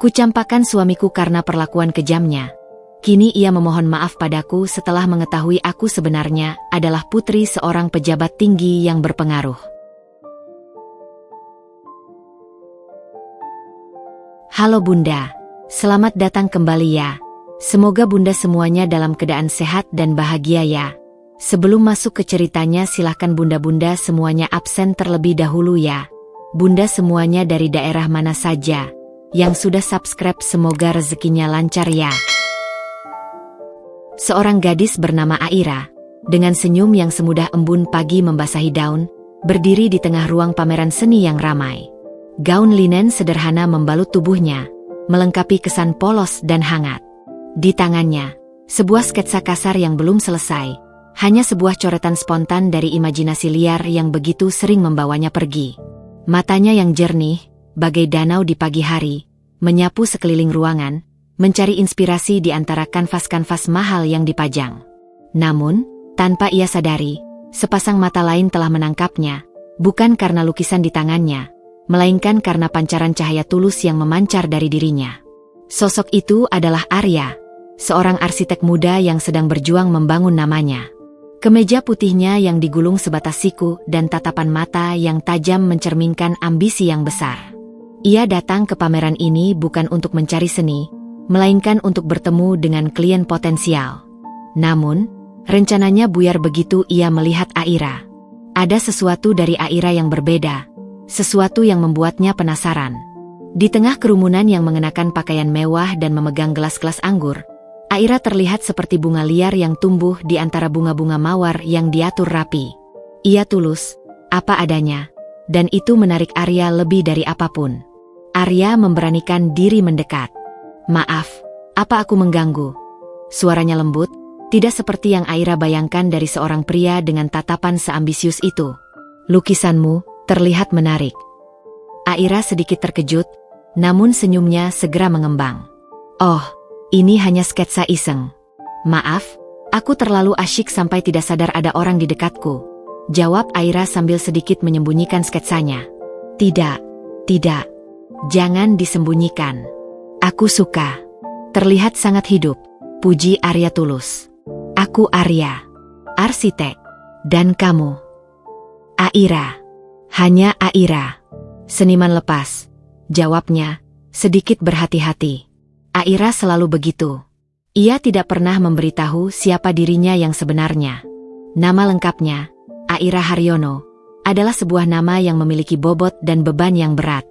Kucampakan suamiku karena perlakuan kejamnya. Kini ia memohon maaf padaku setelah mengetahui aku sebenarnya adalah putri seorang pejabat tinggi yang berpengaruh. Halo Bunda, selamat datang kembali ya. Semoga Bunda semuanya dalam keadaan sehat dan bahagia ya. Sebelum masuk ke ceritanya silahkan Bunda-Bunda semuanya absen terlebih dahulu ya. Bunda semuanya dari daerah mana saja yang sudah subscribe semoga rezekinya lancar ya. Seorang gadis bernama Aira, dengan senyum yang semudah embun pagi membasahi daun, berdiri di tengah ruang pameran seni yang ramai. Gaun linen sederhana membalut tubuhnya, melengkapi kesan polos dan hangat. Di tangannya, sebuah sketsa kasar yang belum selesai, hanya sebuah coretan spontan dari imajinasi liar yang begitu sering membawanya pergi. Matanya yang jernih, bagai danau di pagi hari, menyapu sekeliling ruangan, mencari inspirasi di antara kanvas-kanvas mahal yang dipajang. Namun, tanpa ia sadari, sepasang mata lain telah menangkapnya, bukan karena lukisan di tangannya, melainkan karena pancaran cahaya tulus yang memancar dari dirinya. Sosok itu adalah Arya, seorang arsitek muda yang sedang berjuang membangun namanya. Kemeja putihnya yang digulung sebatas siku dan tatapan mata yang tajam mencerminkan ambisi yang besar. Ia datang ke pameran ini bukan untuk mencari seni, melainkan untuk bertemu dengan klien potensial. Namun, rencananya buyar begitu ia melihat Aira. Ada sesuatu dari Aira yang berbeda, sesuatu yang membuatnya penasaran. Di tengah kerumunan yang mengenakan pakaian mewah dan memegang gelas-gelas anggur, Aira terlihat seperti bunga liar yang tumbuh di antara bunga-bunga mawar yang diatur rapi. Ia tulus, apa adanya, dan itu menarik Arya lebih dari apapun. Arya memberanikan diri mendekat. Maaf, apa aku mengganggu? Suaranya lembut, tidak seperti yang Aira bayangkan dari seorang pria dengan tatapan seambisius itu. Lukisanmu terlihat menarik. Aira sedikit terkejut, namun senyumnya segera mengembang. Oh, ini hanya sketsa iseng. Maaf, aku terlalu asyik sampai tidak sadar ada orang di dekatku, jawab Aira sambil sedikit menyembunyikan sketsanya. Tidak, jangan disembunyikan. Aku suka. Terlihat sangat hidup, puji Arya tulus. Aku Arya, arsitek. Dan kamu? Aira. Hanya Aira. Seniman lepas, jawabnya, sedikit berhati-hati. Aira selalu begitu. Ia tidak pernah memberitahu siapa dirinya yang sebenarnya. Nama lengkapnya, Aira Haryono, adalah sebuah nama yang memiliki bobot dan beban yang berat.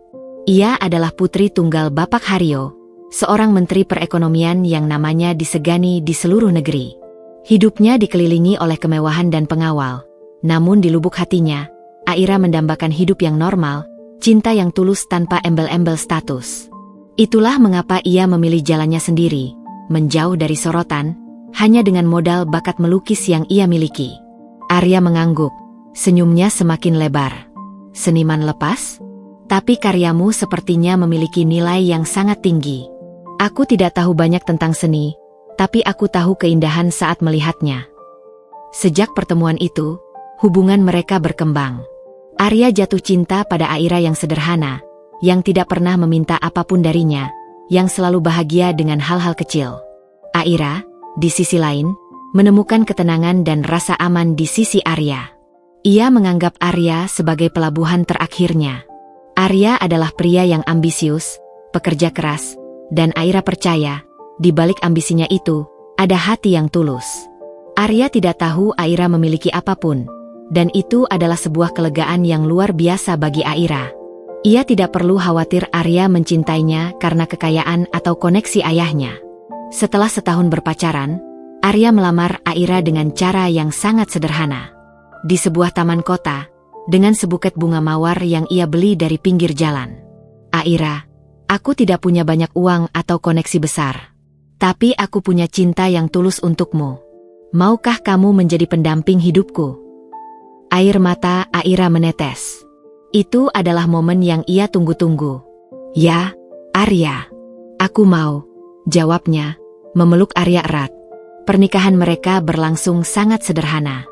Ia adalah putri tunggal Bapak Haryo, seorang menteri perekonomian yang namanya disegani di seluruh negeri. Hidupnya dikelilingi oleh kemewahan dan pengawal. Namun di lubuk hatinya, Aira mendambakan hidup yang normal, cinta yang tulus tanpa embel-embel status. Itulah mengapa ia memilih jalannya sendiri, menjauh dari sorotan, hanya dengan modal bakat melukis yang ia miliki. Arya mengangguk, senyumnya semakin lebar. Seniman lepas? Tapi karyamu sepertinya memiliki nilai yang sangat tinggi. Aku tidak tahu banyak tentang seni, tapi aku tahu keindahan saat melihatnya. Sejak pertemuan itu, hubungan mereka berkembang. Arya jatuh cinta pada Aira yang sederhana, yang tidak pernah meminta apapun darinya, yang selalu bahagia dengan hal-hal kecil. Aira, di sisi lain, menemukan ketenangan dan rasa aman di sisi Arya. Ia menganggap Arya sebagai pelabuhan terakhirnya. Arya adalah pria yang ambisius, pekerja keras, dan Aira percaya, di balik ambisinya itu, ada hati yang tulus. Arya tidak tahu Aira memiliki apapun, dan itu adalah sebuah kelegaan yang luar biasa bagi Aira. Ia tidak perlu khawatir Arya mencintainya karena kekayaan atau koneksi ayahnya. Setelah setahun berpacaran, Arya melamar Aira dengan cara yang sangat sederhana. Di sebuah taman kota, dengan sebuket bunga mawar yang ia beli dari pinggir jalan. Aira, aku tidak punya banyak uang atau koneksi besar. Tapi aku punya cinta yang tulus untukmu. Maukah kamu menjadi pendamping hidupku? Air mata Aira menetes. Itu adalah momen yang ia tunggu-tunggu. Ya, Arya. Aku mau, jawabnya, memeluk Arya erat. Pernikahan mereka berlangsung sangat sederhana.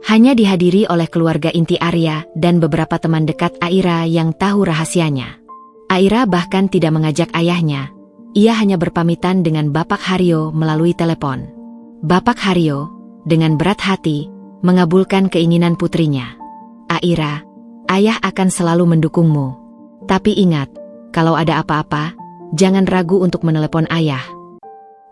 Hanya dihadiri oleh keluarga inti Arya dan beberapa teman dekat Aira yang tahu rahasianya. Aira bahkan tidak mengajak ayahnya, ia hanya berpamitan dengan Bapak Haryo melalui telepon. Bapak Haryo, dengan berat hati, mengabulkan keinginan putrinya. Aira, ayah akan selalu mendukungmu. Tapi ingat, kalau ada apa-apa, jangan ragu untuk menelepon ayah.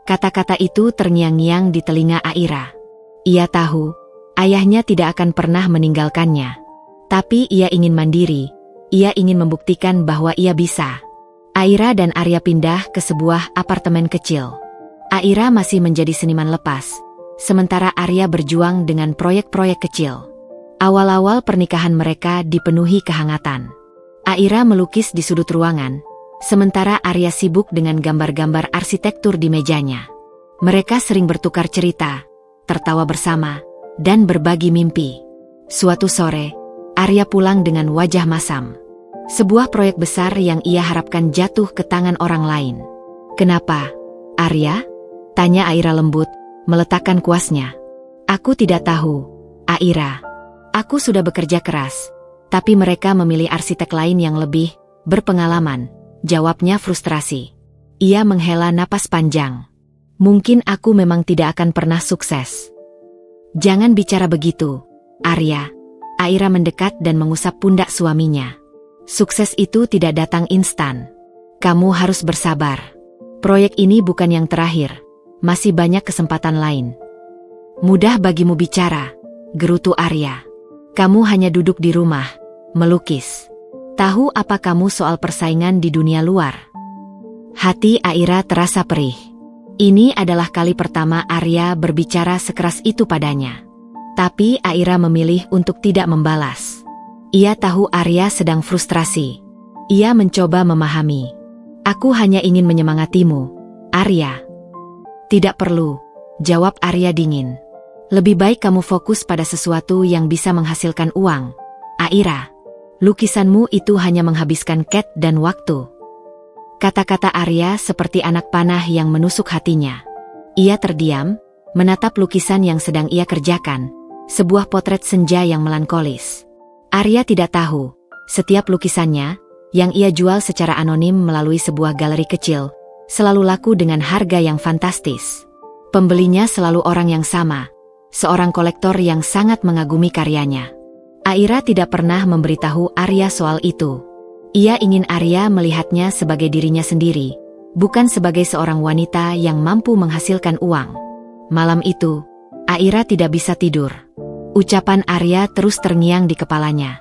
Kata-kata itu terngiang-ngiang di telinga Aira. Ia tahu, ayahnya tidak akan pernah meninggalkannya. Tapi ia ingin mandiri, ia ingin membuktikan bahwa ia bisa. Aira dan Arya pindah ke sebuah apartemen kecil. Aira masih menjadi seniman lepas, sementara Arya berjuang dengan proyek-proyek kecil. Awal-awal pernikahan mereka dipenuhi kehangatan. Aira melukis di sudut ruangan, sementara Arya sibuk dengan gambar-gambar arsitektur di mejanya. Mereka sering bertukar cerita, tertawa bersama, dan berbagi mimpi. Suatu sore, Arya pulang dengan wajah masam. Sebuah proyek besar yang ia harapkan jatuh ke tangan orang lain. "Kenapa, Arya?" tanya Aira lembut, meletakkan kuasnya. "Aku tidak tahu, Aira. Aku sudah bekerja keras. Tapi mereka memilih arsitek lain yang lebih berpengalaman," jawabnya frustrasi. Ia menghela napas panjang. "Mungkin aku memang tidak akan pernah sukses." "Jangan bicara begitu, Arya." Aira mendekat dan mengusap pundak suaminya. "Sukses itu tidak datang instan. Kamu harus bersabar. Proyek ini bukan yang terakhir, masih banyak kesempatan lain." "Mudah bagimu bicara," gerutu Arya. "Kamu hanya duduk di rumah, melukis. Tahu apa kamu soal persaingan di dunia luar?" Hati Aira terasa perih. Ini adalah kali pertama Arya berbicara sekeras itu padanya. Tapi Aira memilih untuk tidak membalas. Ia tahu Arya sedang frustrasi. Ia mencoba memahami. "Aku hanya ingin menyemangatimu, Arya." "Tidak perlu," jawab Arya dingin. "Lebih baik kamu fokus pada sesuatu yang bisa menghasilkan uang, Aira. Lukisanmu itu hanya menghabiskan cat dan waktu." Kata-kata Arya seperti anak panah yang menusuk hatinya. Ia terdiam, menatap lukisan yang sedang ia kerjakan, sebuah potret senja yang melankolis. Arya tidak tahu, setiap lukisannya, yang ia jual secara anonim melalui sebuah galeri kecil, selalu laku dengan harga yang fantastis. Pembelinya selalu orang yang sama, seorang kolektor yang sangat mengagumi karyanya. Aira tidak pernah memberitahu Arya soal itu. Ia ingin Arya melihatnya sebagai dirinya sendiri, bukan sebagai seorang wanita yang mampu menghasilkan uang. Malam itu, Aira tidak bisa tidur. Ucapan Arya terus terngiang di kepalanya.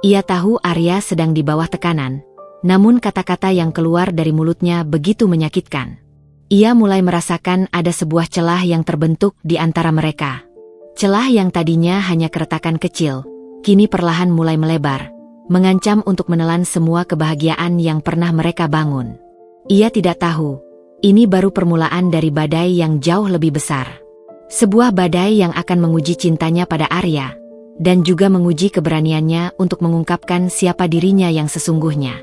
Ia tahu Arya sedang di bawah tekanan, namun kata-kata yang keluar dari mulutnya begitu menyakitkan. Ia mulai merasakan ada sebuah celah yang terbentuk di antara mereka. Celah yang tadinya hanya keretakan kecil, kini perlahan mulai melebar, mengancam untuk menelan semua kebahagiaan yang pernah mereka bangun. Ia tidak tahu, ini baru permulaan dari badai yang jauh lebih besar. Sebuah badai yang akan menguji cintanya pada Arya, dan juga menguji keberaniannya untuk mengungkapkan siapa dirinya yang sesungguhnya.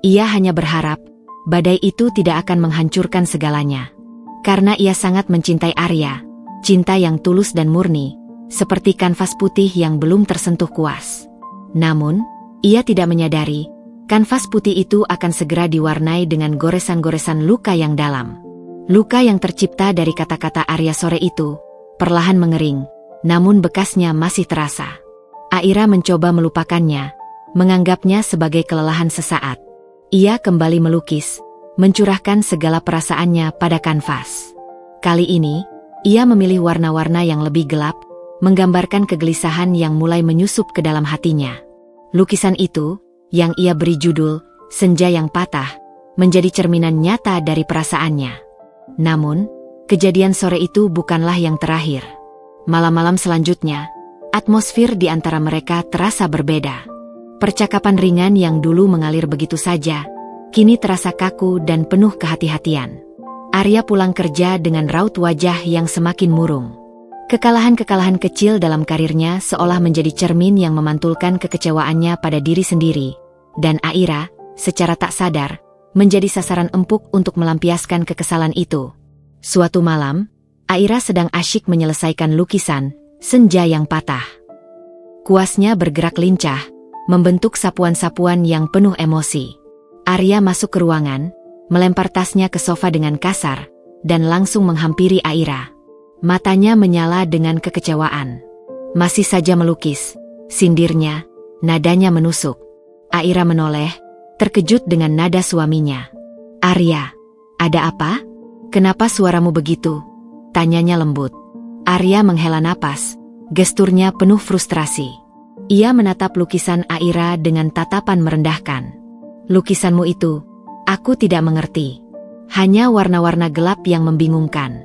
Ia hanya berharap, badai itu tidak akan menghancurkan segalanya. Karena ia sangat mencintai Arya, cinta yang tulus dan murni, seperti kanvas putih yang belum tersentuh kuas. Namun, ia tidak menyadari, kanvas putih itu akan segera diwarnai dengan goresan-goresan luka yang dalam. Luka yang tercipta dari kata-kata Arya sore itu, perlahan mengering, namun bekasnya masih terasa. Aira mencoba melupakannya, menganggapnya sebagai kelelahan sesaat. Ia kembali melukis, mencurahkan segala perasaannya pada kanvas. Kali ini, ia memilih warna-warna yang lebih gelap, menggambarkan kegelisahan yang mulai menyusup ke dalam hatinya. Lukisan itu, yang ia beri judul "Senja yang Patah", menjadi cerminan nyata dari perasaannya. Namun, kejadian sore itu bukanlah yang terakhir. Malam-malam selanjutnya, atmosfer di antara mereka terasa berbeda. Percakapan ringan yang dulu mengalir begitu saja, kini terasa kaku dan penuh kehati-hatian. Arya pulang kerja dengan raut wajah yang semakin murung. Kekalahan-kekalahan kecil dalam karirnya seolah menjadi cermin yang memantulkan kekecewaannya pada diri sendiri, dan Aira, secara tak sadar, menjadi sasaran empuk untuk melampiaskan kekesalan itu. Suatu malam, Aira sedang asyik menyelesaikan lukisan "Senja yang Patah". Kuasnya bergerak lincah, membentuk sapuan-sapuan yang penuh emosi. Arya masuk ke ruangan, melempar tasnya ke sofa dengan kasar, dan langsung menghampiri Aira. Matanya menyala dengan kekecewaan. Masih saja melukis, sindirnya, nadanya menusuk. Aira menoleh, terkejut dengan nada suaminya. Arya, ada apa? Kenapa suaramu begitu? Tanyanya lembut. Arya menghela napas, gesturnya penuh frustrasi. Ia menatap lukisan Aira dengan tatapan merendahkan. Lukisanmu itu, aku tidak mengerti. Hanya warna-warna gelap yang membingungkan.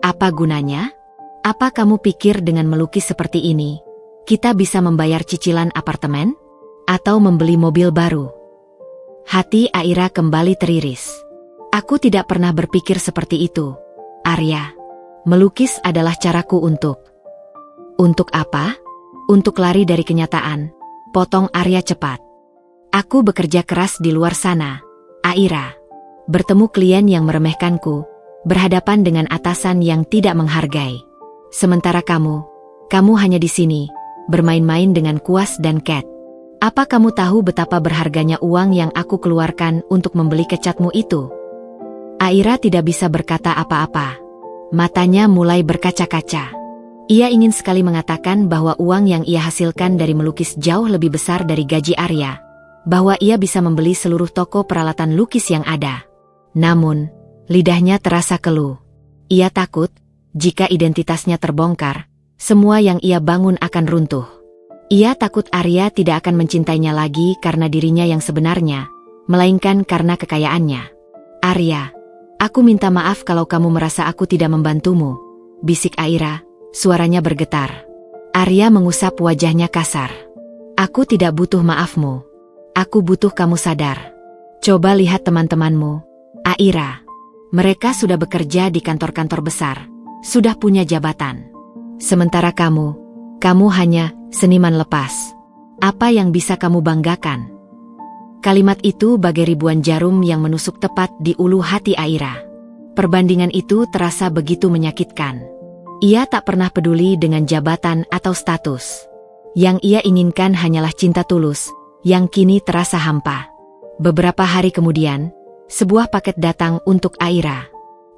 Apa gunanya? Apa kamu pikir dengan melukis seperti ini, kita bisa membayar cicilan apartemen? Atau membeli mobil baru? Hati Aira kembali teriris. Aku tidak pernah berpikir seperti itu, Arya. Melukis adalah caraku untuk... Untuk apa? Untuk lari dari kenyataan, potong Arya cepat. Aku bekerja keras di luar sana, Aira. Bertemu klien yang meremehkanku, berhadapan dengan atasan yang tidak menghargai. Sementara kamu hanya di sini, bermain-main dengan Kuas dan Cat. Apa kamu tahu betapa berharganya uang yang aku keluarkan untuk membeli kecatmu itu? Aira tidak bisa berkata apa-apa. Matanya mulai berkaca-kaca. Ia ingin sekali mengatakan bahwa uang yang ia hasilkan dari melukis jauh lebih besar dari gaji Arya. Bahwa ia bisa membeli seluruh toko peralatan lukis yang ada. Namun, lidahnya terasa keluh. Ia takut, jika identitasnya terbongkar, semua yang ia bangun akan runtuh. Ia takut Arya tidak akan mencintainya lagi karena dirinya yang sebenarnya, melainkan karena kekayaannya. Arya, aku minta maaf kalau kamu merasa aku tidak membantumu, bisik Aira, suaranya bergetar. Arya mengusap wajahnya kasar. Aku tidak butuh maafmu. Aku butuh kamu sadar. Coba lihat teman-temanmu, Aira. Mereka sudah bekerja di kantor-kantor besar, sudah punya jabatan. Sementara kamu hanya seniman lepas. Apa yang bisa kamu banggakan? Kalimat itu bagai ribuan jarum yang menusuk tepat di ulu hati Aira. Perbandingan itu terasa begitu menyakitkan. Ia tak pernah peduli dengan jabatan atau status. Yang ia inginkan hanyalah cinta tulus, yang kini terasa hampa. Beberapa hari kemudian, sebuah paket datang untuk Aira.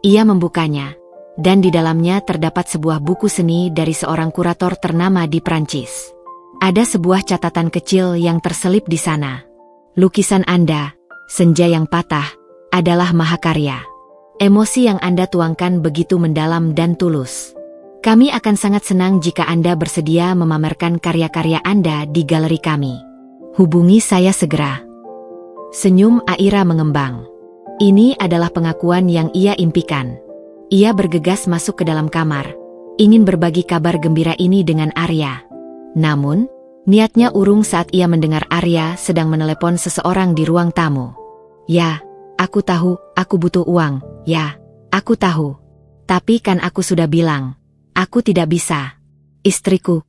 Ia membukanya, dan di dalamnya terdapat sebuah buku seni dari seorang kurator ternama di Prancis. Ada sebuah catatan kecil yang terselip di sana. Lukisan Anda, Senja yang Patah, adalah mahakarya. Emosi yang Anda tuangkan begitu mendalam dan tulus. Kami akan sangat senang jika Anda bersedia memamerkan karya-karya Anda di galeri kami. Hubungi saya segera. Senyum Aira mengembang. Ini adalah pengakuan yang ia impikan. Ia bergegas masuk ke dalam kamar, ingin berbagi kabar gembira ini dengan Arya. Namun, niatnya urung saat ia mendengar Arya sedang menelepon seseorang di ruang tamu. Ya, aku tahu, aku butuh uang. Ya, aku tahu. Tapi kan aku sudah bilang, aku tidak bisa. Istriku,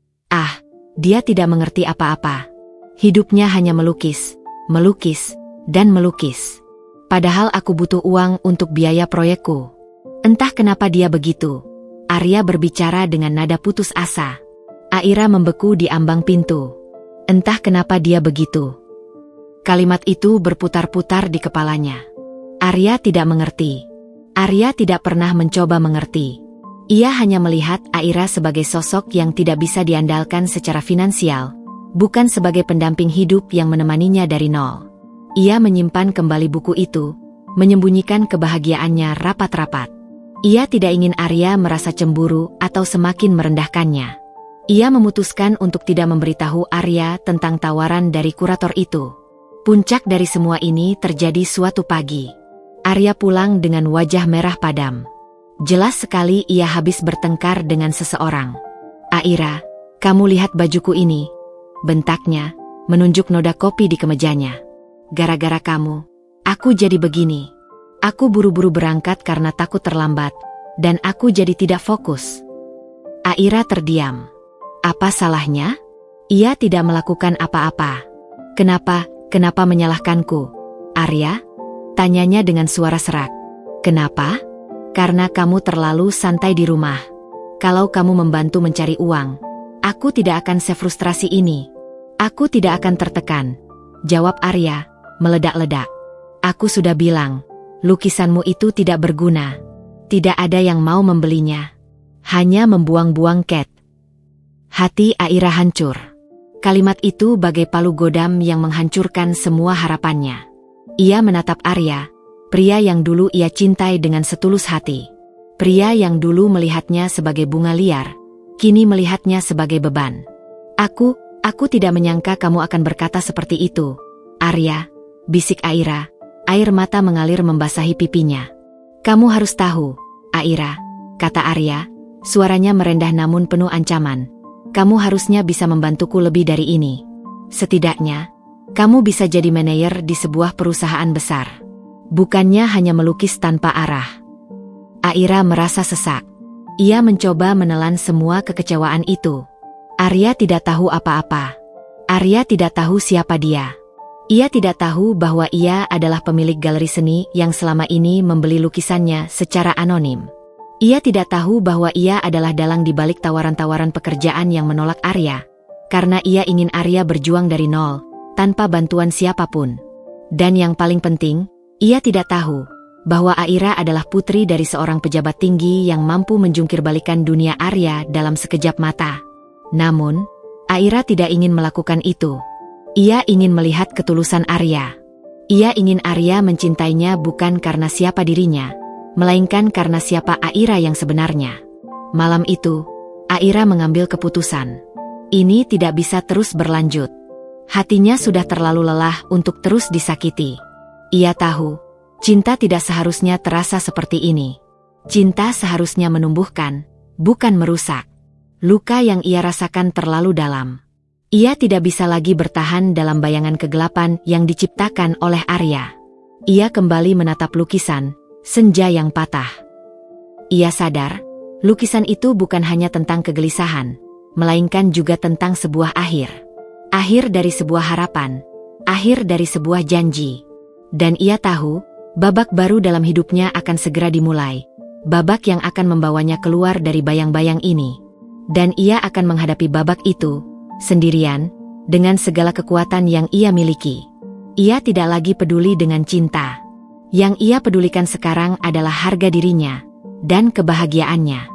dia tidak mengerti apa-apa. Hidupnya hanya melukis, melukis, dan melukis. Padahal aku butuh uang untuk biaya proyekku. Entah kenapa dia begitu. Arya berbicara dengan nada putus asa. Aira membeku di ambang pintu. Entah kenapa dia begitu. Kalimat itu berputar-putar di kepalanya. Arya tidak mengerti. Arya tidak pernah mencoba mengerti. Ia hanya melihat Aira sebagai sosok yang tidak bisa diandalkan secara finansial, bukan sebagai pendamping hidup yang menemaninya dari nol. Ia menyimpan kembali buku itu, menyembunyikan kebahagiaannya rapat-rapat. Ia tidak ingin Arya merasa cemburu atau semakin merendahkannya. Ia memutuskan untuk tidak memberitahu Arya tentang tawaran dari kurator itu. Puncak dari semua ini terjadi suatu pagi. Arya pulang dengan wajah merah padam. Jelas sekali ia habis bertengkar dengan seseorang. Aira, kamu lihat bajuku ini? Bentaknya, menunjuk noda kopi di kemejanya. Gara-gara kamu, aku jadi begini. Aku buru-buru berangkat karena takut terlambat, dan aku jadi tidak fokus. Aira terdiam. Apa salahnya? Ia tidak melakukan apa-apa. Kenapa menyalahkanku? Arya? Tanyanya dengan suara serak. Kenapa? Karena kamu terlalu santai di rumah. Kalau kamu membantu mencari uang, aku tidak akan sefrustrasi ini. Aku tidak akan tertekan. Jawab Arya, meledak-ledak. Aku sudah bilang, Lukisanmu itu tidak berguna. Tidak ada yang mau membelinya. Hanya membuang-buang cat. Hati Aira hancur. Kalimat itu bagai palu godam yang menghancurkan semua harapannya. Ia menatap Arya, pria yang dulu ia cintai dengan setulus hati. Pria yang dulu melihatnya sebagai bunga liar, kini melihatnya sebagai beban. Aku tidak menyangka kamu akan berkata seperti itu, Arya, bisik Aira. Air mata mengalir membasahi pipinya. Kamu harus tahu, Aira, kata Arya, suaranya merendah namun penuh ancaman. Kamu harusnya bisa membantuku lebih dari ini. Setidaknya, kamu bisa jadi manajer di sebuah perusahaan besar. Bukannya hanya melukis tanpa arah. Aira merasa sesak. Ia mencoba menelan semua kekecewaan itu. Arya tidak tahu apa-apa. Arya tidak tahu siapa dia. Ia tidak tahu bahwa ia adalah pemilik galeri seni yang selama ini membeli lukisannya secara anonim. Ia tidak tahu bahwa ia adalah dalang di balik tawaran-tawaran pekerjaan yang menolak Arya, karena ia ingin Arya berjuang dari nol, tanpa bantuan siapapun. Dan yang paling penting, ia tidak tahu bahwa Aira adalah putri dari seorang pejabat tinggi yang mampu menjungkir-balikan dunia Arya dalam sekejap mata. Namun, Aira tidak ingin melakukan itu. Ia ingin melihat ketulusan Arya. Ia ingin Arya mencintainya bukan karena siapa dirinya, melainkan karena siapa Aira yang sebenarnya. Malam itu, Aira mengambil keputusan. Ini tidak bisa terus berlanjut. Hatinya sudah terlalu lelah untuk terus disakiti. Ia tahu, cinta tidak seharusnya terasa seperti ini. Cinta seharusnya menumbuhkan, bukan merusak. Luka yang ia rasakan terlalu dalam. Ia tidak bisa lagi bertahan dalam bayangan kegelapan yang diciptakan oleh Arya. Ia kembali menatap lukisan, senja yang patah. Ia sadar, lukisan itu bukan hanya tentang kegelisahan, melainkan juga tentang sebuah akhir. Akhir dari sebuah harapan, akhir dari sebuah janji. Dan ia tahu, babak baru dalam hidupnya akan segera dimulai. Babak yang akan membawanya keluar dari bayang-bayang ini. Dan ia akan menghadapi babak itu sendirian, dengan segala kekuatan yang ia miliki. Ia tidak lagi peduli dengan cinta. Yang ia pedulikan sekarang adalah harga dirinya, dan kebahagiaannya.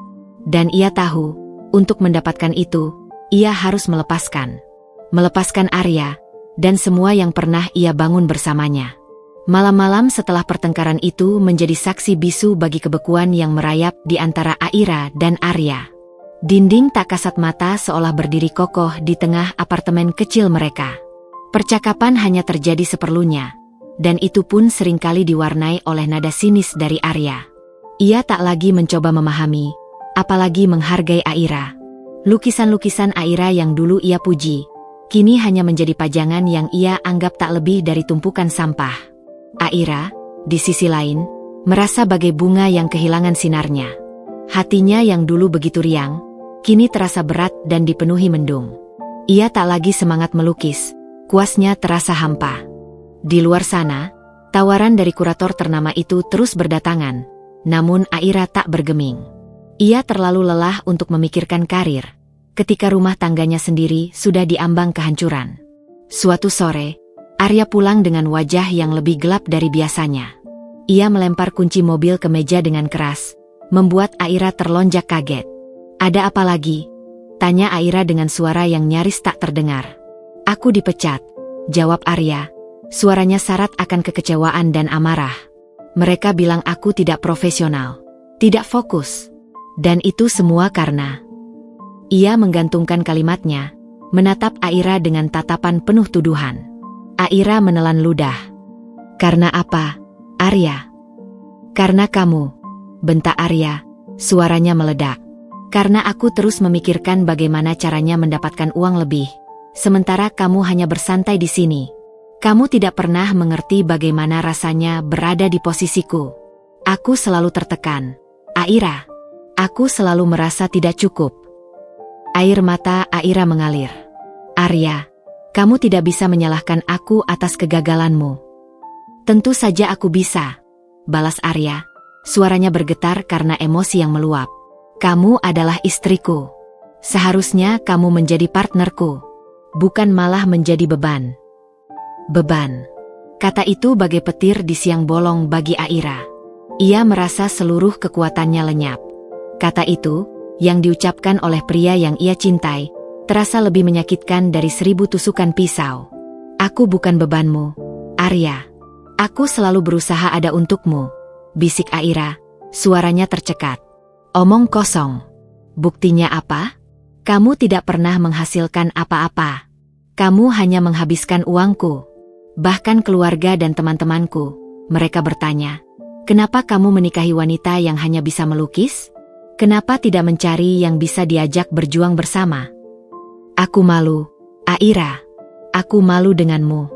Dan ia tahu, untuk mendapatkan itu, ia harus melepaskan. Melepaskan Arya, dan semua yang pernah ia bangun bersamanya. Malam-malam setelah pertengkaran itu menjadi saksi bisu bagi kebekuan yang merayap di antara Aira dan Arya. Dinding tak kasat mata seolah berdiri kokoh di tengah apartemen kecil mereka. Percakapan hanya terjadi seperlunya, dan itu pun seringkali diwarnai oleh nada sinis dari Arya. Ia tak lagi mencoba memahami, apalagi menghargai Aira. Lukisan-lukisan Aira yang dulu ia puji, kini hanya menjadi pajangan yang ia anggap tak lebih dari tumpukan sampah. Aira, di sisi lain, merasa bagai bunga yang kehilangan sinarnya. Hatinya yang dulu begitu riang, kini terasa berat dan dipenuhi mendung. Ia tak lagi semangat melukis, kuasnya terasa hampa. Di luar sana, tawaran dari kurator ternama itu terus berdatangan, namun Aira tak bergeming. Ia terlalu lelah untuk memikirkan karir, ketika rumah tangganya sendiri sudah diambang kehancuran. Suatu sore, Arya pulang dengan wajah yang lebih gelap dari biasanya. Ia melempar kunci mobil ke meja dengan keras, membuat Aira terlonjak kaget. Ada apa lagi? Tanya Aira dengan suara yang nyaris tak terdengar. Aku dipecat, jawab Arya. Suaranya syarat akan kekecewaan dan amarah. Mereka bilang aku tidak profesional, tidak fokus. Dan itu semua karena... Ia menggantungkan kalimatnya, menatap Aira dengan tatapan penuh tuduhan. Aira menelan ludah. Karena apa, Arya? Karena kamu, bentak Arya, suaranya meledak. Karena aku terus memikirkan bagaimana caranya mendapatkan uang lebih, sementara kamu hanya bersantai di sini. Kamu tidak pernah mengerti bagaimana rasanya berada di posisiku. Aku selalu tertekan. Aira, aku selalu merasa tidak cukup. Air mata Aira mengalir. Arya, kamu tidak bisa menyalahkan aku atas kegagalanmu. Tentu saja aku bisa, balas Arya. Suaranya bergetar karena emosi yang meluap. Kamu adalah istriku. Seharusnya kamu menjadi partnerku, bukan malah menjadi beban. Beban. Kata itu bagai petir di siang bolong bagi Aira. Ia merasa seluruh kekuatannya lenyap. Kata itu, yang diucapkan oleh pria yang ia cintai, terasa lebih menyakitkan dari 1000 tusukan pisau. Aku bukan bebanmu, Arya. Aku selalu berusaha ada untukmu, bisik Aira, suaranya tercekat. Omong kosong. Buktinya apa? Kamu tidak pernah menghasilkan apa-apa. Kamu hanya menghabiskan uangku. Bahkan keluarga dan teman-temanku, mereka bertanya, kenapa kamu menikahi wanita yang hanya bisa melukis? Kenapa tidak mencari yang bisa diajak berjuang bersama? Aku malu, Aira. Aku malu denganmu.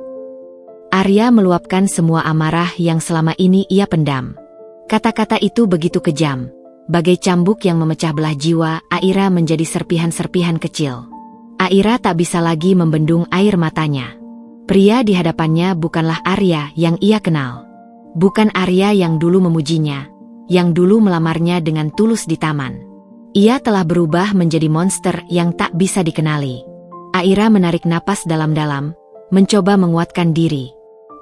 Arya meluapkan semua amarah yang selama ini ia pendam. Kata-kata itu begitu kejam. Bagai cambuk yang memecah belah jiwa, Aira menjadi serpihan-serpihan kecil. Aira tak bisa lagi membendung air matanya. Pria di hadapannya bukanlah Arya yang ia kenal. Bukan Arya yang dulu memujinya, yang dulu melamarnya dengan tulus di taman. Ia telah berubah menjadi monster yang tak bisa dikenali. Aira menarik napas dalam-dalam, mencoba menguatkan diri.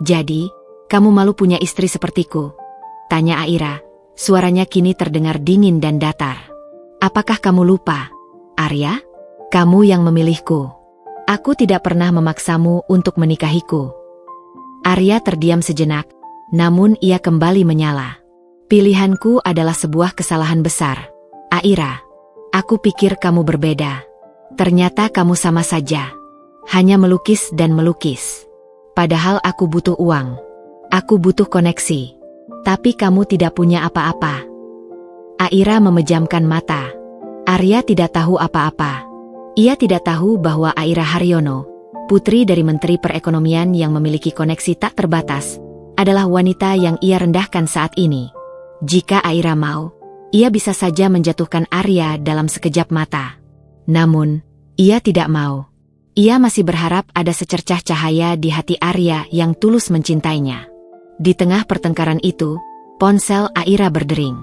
Jadi, kamu malu punya istri sepertiku? Tanya Aira, suaranya kini terdengar dingin dan datar. Apakah kamu lupa, Arya? Kamu yang memilihku. Aku tidak pernah memaksamu untuk menikahiku. Arya terdiam sejenak, namun ia kembali menyala. Pilihanku adalah sebuah kesalahan besar. Aira, aku pikir kamu berbeda. Ternyata kamu sama saja. Hanya melukis dan melukis. Padahal aku butuh uang. Aku butuh koneksi. Tapi kamu tidak punya apa-apa. Aira memejamkan mata. Arya tidak tahu apa-apa. Ia tidak tahu bahwa Aira Haryono, putri dari Menteri Perekonomian yang memiliki koneksi tak terbatas, adalah wanita yang ia rendahkan saat ini. Jika Aira mau, ia bisa saja menjatuhkan Arya dalam sekejap mata. Namun, ia tidak mau. Ia masih berharap ada secercah cahaya di hati Arya yang tulus mencintainya. Di tengah pertengkaran itu, ponsel Aira berdering.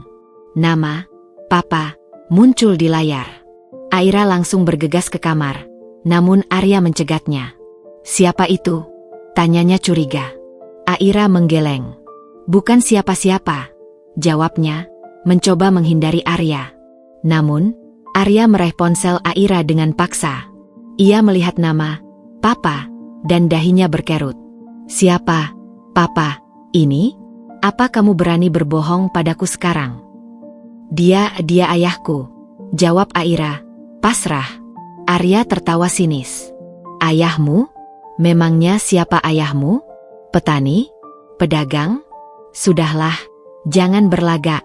Nama, Papa, muncul di layar. Aira langsung bergegas ke kamar, namun Arya mencegatnya. Siapa itu? Tanyanya curiga. Aira menggeleng. Bukan siapa-siapa, jawabnya, mencoba menghindari Arya. Namun, Arya meraih ponsel Aira dengan paksa. Ia melihat nama, Papa, dan dahinya berkerut. Siapa, Papa, ini? Apa kamu berani berbohong padaku sekarang? Dia ayahku, jawab Aira. Pasrah. Arya tertawa sinis. Ayahmu? Memangnya siapa ayahmu? Petani? Pedagang? Sudahlah, jangan berlagak.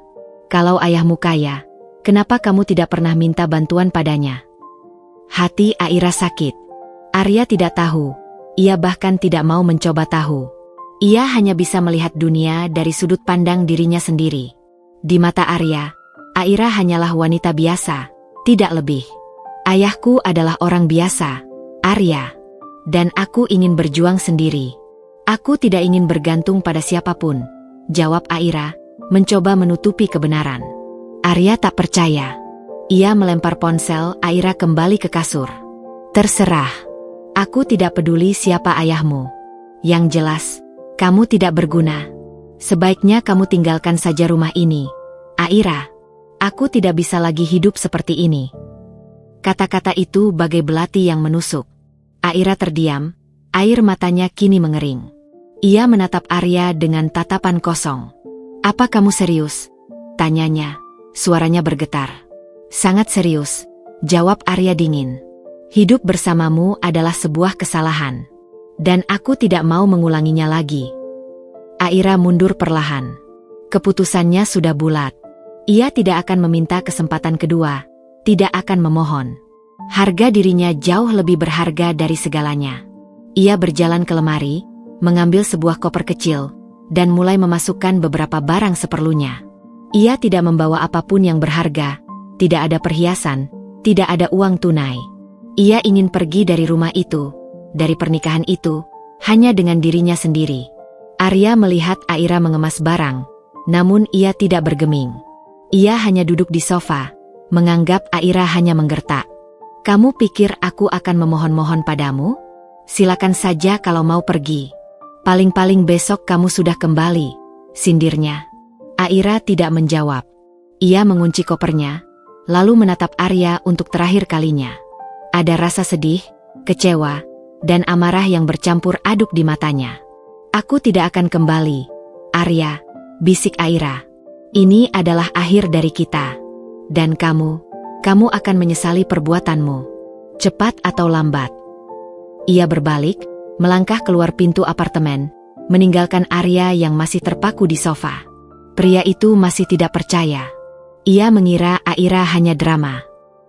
Kalau ayahmu kaya, kenapa kamu tidak pernah minta bantuan padanya? Hati Aira sakit. Arya tidak tahu. Ia bahkan tidak mau mencoba tahu. Ia hanya bisa melihat dunia dari sudut pandang dirinya sendiri. Di mata Arya, Aira hanyalah wanita biasa, tidak lebih. Ayahku adalah orang biasa, Arya. Dan aku ingin berjuang sendiri. Aku tidak ingin bergantung pada siapapun, jawab Aira, mencoba menutupi kebenaran. Arya tak percaya. Ia melempar ponsel Aira kembali ke kasur. Terserah. Aku tidak peduli siapa ayahmu. Yang jelas, kamu tidak berguna. Sebaiknya kamu tinggalkan saja rumah ini. Aira, aku tidak bisa lagi hidup seperti ini. Kata-kata itu bagai belati yang menusuk. Aira terdiam, air matanya kini mengering. Ia menatap Arya dengan tatapan kosong. Apa kamu serius? Tanyanya, suaranya bergetar. Sangat serius, jawab Arya dingin. Hidup bersamamu adalah sebuah kesalahan. Dan aku tidak mau mengulanginya lagi. Aira mundur perlahan. Keputusannya sudah bulat. Ia tidak akan meminta kesempatan kedua. Tidak akan memohon. Harga dirinya jauh lebih berharga dari segalanya. Ia berjalan ke lemari, mengambil sebuah koper kecil, dan mulai memasukkan beberapa barang seperlunya. Ia tidak membawa apapun yang berharga, tidak ada perhiasan, tidak ada uang tunai. Ia ingin pergi dari rumah itu, dari pernikahan itu, hanya dengan dirinya sendiri. Arya melihat Aira mengemas barang, namun ia tidak bergeming. Ia hanya duduk di sofa, menganggap Aira hanya menggertak. Kamu pikir aku akan memohon-mohon padamu? Silakan saja kalau mau pergi. Paling-paling besok kamu sudah kembali, sindirnya. Aira tidak menjawab. Ia mengunci kopernya, lalu menatap Arya untuk terakhir kalinya. Ada rasa sedih, kecewa, dan amarah yang bercampur aduk di matanya. Aku tidak akan kembali, Arya, bisik Aira. Ini adalah akhir dari kita. Dan kamu akan menyesali perbuatanmu. Cepat atau lambat. Ia berbalik, melangkah keluar pintu apartemen, meninggalkan Arya yang masih terpaku di sofa. Pria itu masih tidak percaya. Ia mengira Aira hanya drama.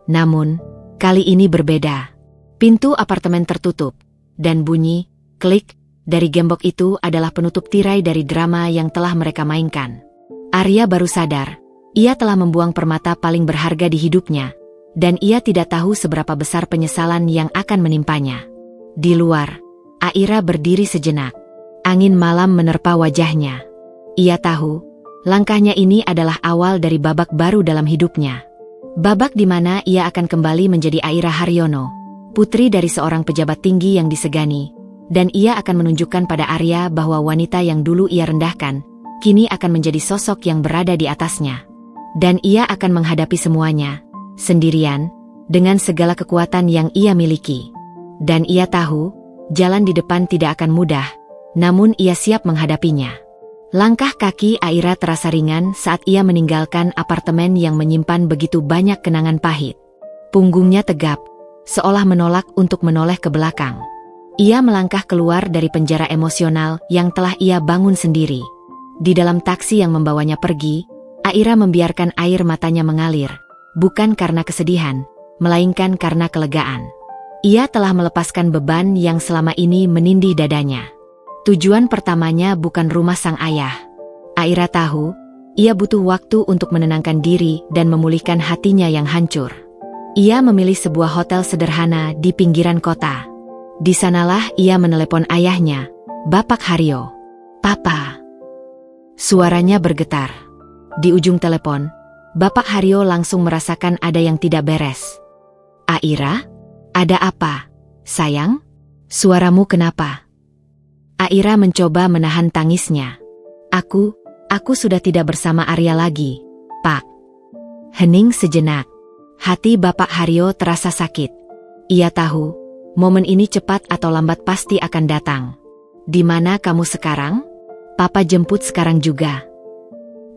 Namun, kali ini berbeda. Pintu apartemen tertutup, dan bunyi, klik, dari gembok itu adalah penutup tirai dari drama yang telah mereka mainkan. Arya baru sadar, ia telah membuang permata paling berharga di hidupnya, dan ia tidak tahu seberapa besar penyesalan yang akan menimpanya. Di luar, Aira berdiri sejenak. Angin malam menerpa wajahnya. Ia tahu, langkahnya ini adalah awal dari babak baru dalam hidupnya. Babak di mana ia akan kembali menjadi Aira Haryono, putri dari seorang pejabat tinggi yang disegani, dan ia akan menunjukkan pada Arya bahwa wanita yang dulu ia rendahkan, kini akan menjadi sosok yang berada di atasnya. Dan ia akan menghadapi semuanya, sendirian, dengan segala kekuatan yang ia miliki. Dan ia tahu, jalan di depan tidak akan mudah, namun ia siap menghadapinya. Langkah kaki Aira terasa ringan saat ia meninggalkan apartemen yang menyimpan begitu banyak kenangan pahit. Punggungnya tegap, seolah menolak untuk menoleh ke belakang. Ia melangkah keluar dari penjara emosional yang telah ia bangun sendiri. Di dalam taksi yang membawanya pergi, Aira membiarkan air matanya mengalir, bukan karena kesedihan, melainkan karena kelegaan. Ia telah melepaskan beban yang selama ini menindih dadanya. Tujuan pertamanya bukan rumah sang ayah. Aira tahu, ia butuh waktu untuk menenangkan diri dan memulihkan hatinya yang hancur. Ia memilih sebuah hotel sederhana di pinggiran kota. Di sanalah ia menelepon ayahnya, Bapak Haryo. "Papa." Suaranya bergetar. Di ujung telepon, Bapak Haryo langsung merasakan ada yang tidak beres. "Aira? Ada apa, sayang? Suaramu kenapa?" Aira mencoba menahan tangisnya. Aku sudah tidak bersama Arya lagi, Pak." Hening sejenak. Hati Bapak Haryo terasa sakit. Ia tahu, momen ini cepat atau lambat pasti akan datang. "Di mana kamu sekarang? Papa jemput sekarang juga."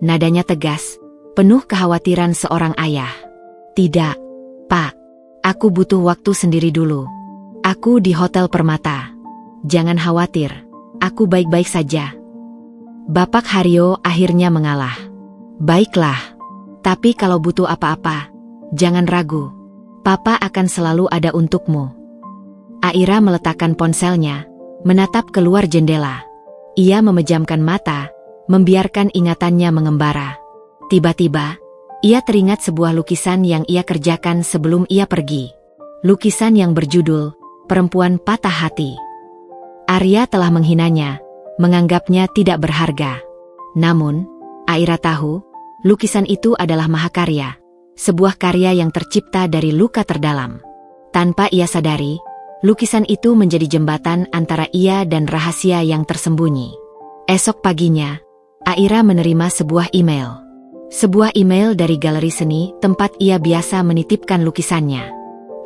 Nadanya tegas, penuh kekhawatiran seorang ayah. "Tidak, Pak. Aku butuh waktu sendiri dulu. Aku di Hotel Permata. Jangan khawatir, aku baik-baik saja." Bapak Haryo akhirnya mengalah. "Baiklah, tapi kalau butuh apa-apa, jangan ragu. Papa akan selalu ada untukmu." Aira meletakkan ponselnya, menatap keluar jendela. Ia memejamkan mata, membiarkan ingatannya mengembara. Tiba-tiba, ia teringat sebuah lukisan yang ia kerjakan sebelum ia pergi. Lukisan yang berjudul, "Perempuan Patah Hati." Arya telah menghinanya, menganggapnya tidak berharga. Namun, Aira tahu, lukisan itu adalah mahakarya, sebuah karya yang tercipta dari luka terdalam. Tanpa ia sadari, lukisan itu menjadi jembatan antara ia dan rahasia yang tersembunyi. Esok paginya, Aira menerima sebuah email. Sebuah email dari galeri seni tempat ia biasa menitipkan lukisannya.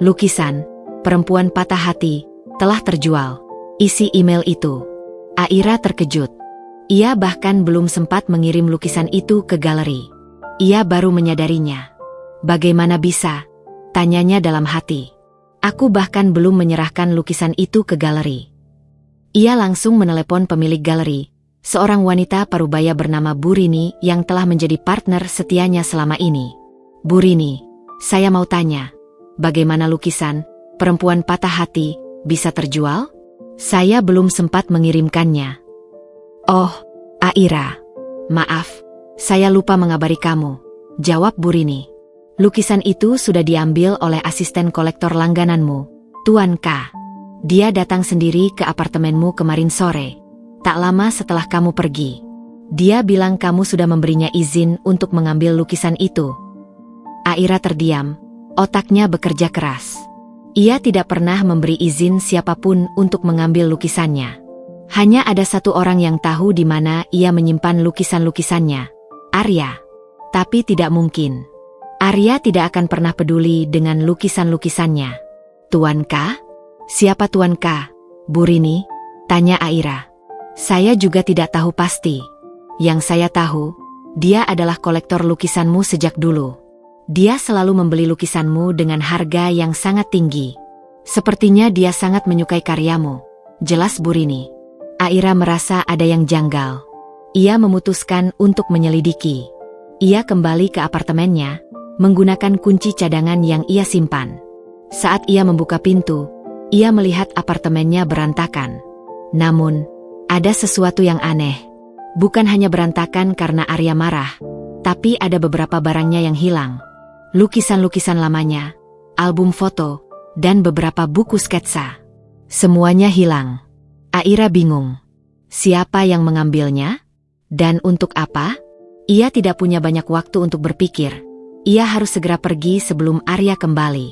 Lukisan, "Perempuan Patah Hati," telah terjual. Isi email itu. Aira terkejut. Ia bahkan belum sempat mengirim lukisan itu ke galeri. Ia baru menyadarinya. "Bagaimana bisa?" tanyanya dalam hati. "Aku bahkan belum menyerahkan lukisan itu ke galeri." Ia langsung menelepon pemilik galeri, seorang wanita parubaya bernama Bu Rini yang telah menjadi partner setianya selama ini. "Bu Rini, saya mau tanya, bagaimana lukisan, Perempuan Patah Hati, bisa terjual? Saya belum sempat mengirimkannya." "Oh, Aira. Maaf, saya lupa mengabari kamu," jawab Bu Rini. "Lukisan itu sudah diambil oleh asisten kolektor langgananmu, Tuan K. Dia datang sendiri ke apartemenmu kemarin sore, tak lama setelah kamu pergi. Dia bilang kamu sudah memberinya izin untuk mengambil lukisan itu." Aira terdiam, otaknya bekerja keras. Ia tidak pernah memberi izin siapapun untuk mengambil lukisannya. Hanya ada satu orang yang tahu di mana ia menyimpan lukisan-lukisannya, Arya. Tapi tidak mungkin. Arya tidak akan pernah peduli dengan lukisan-lukisannya. Tuan K? Siapa Tuan K? Bu Rini? Tanya Aira. Saya juga tidak tahu pasti. Yang saya tahu, dia adalah kolektor lukisanmu sejak dulu. Dia selalu membeli lukisanmu dengan harga yang sangat tinggi. Sepertinya dia sangat menyukai karyamu. Jelas Bu Rini. Aira merasa ada yang janggal. Ia memutuskan untuk menyelidiki. Ia kembali ke apartemennya, menggunakan kunci cadangan yang ia simpan. Saat ia membuka pintu, ia melihat apartemennya berantakan. Namun, ada sesuatu yang aneh. Bukan hanya berantakan karena Arya marah, tapi ada beberapa barangnya yang hilang. Lukisan-lukisan lamanya, album foto, dan beberapa buku sketsa. Semuanya hilang. Aira bingung. Siapa yang mengambilnya? Dan untuk apa? Ia tidak punya banyak waktu untuk berpikir. Ia harus segera pergi sebelum Arya kembali.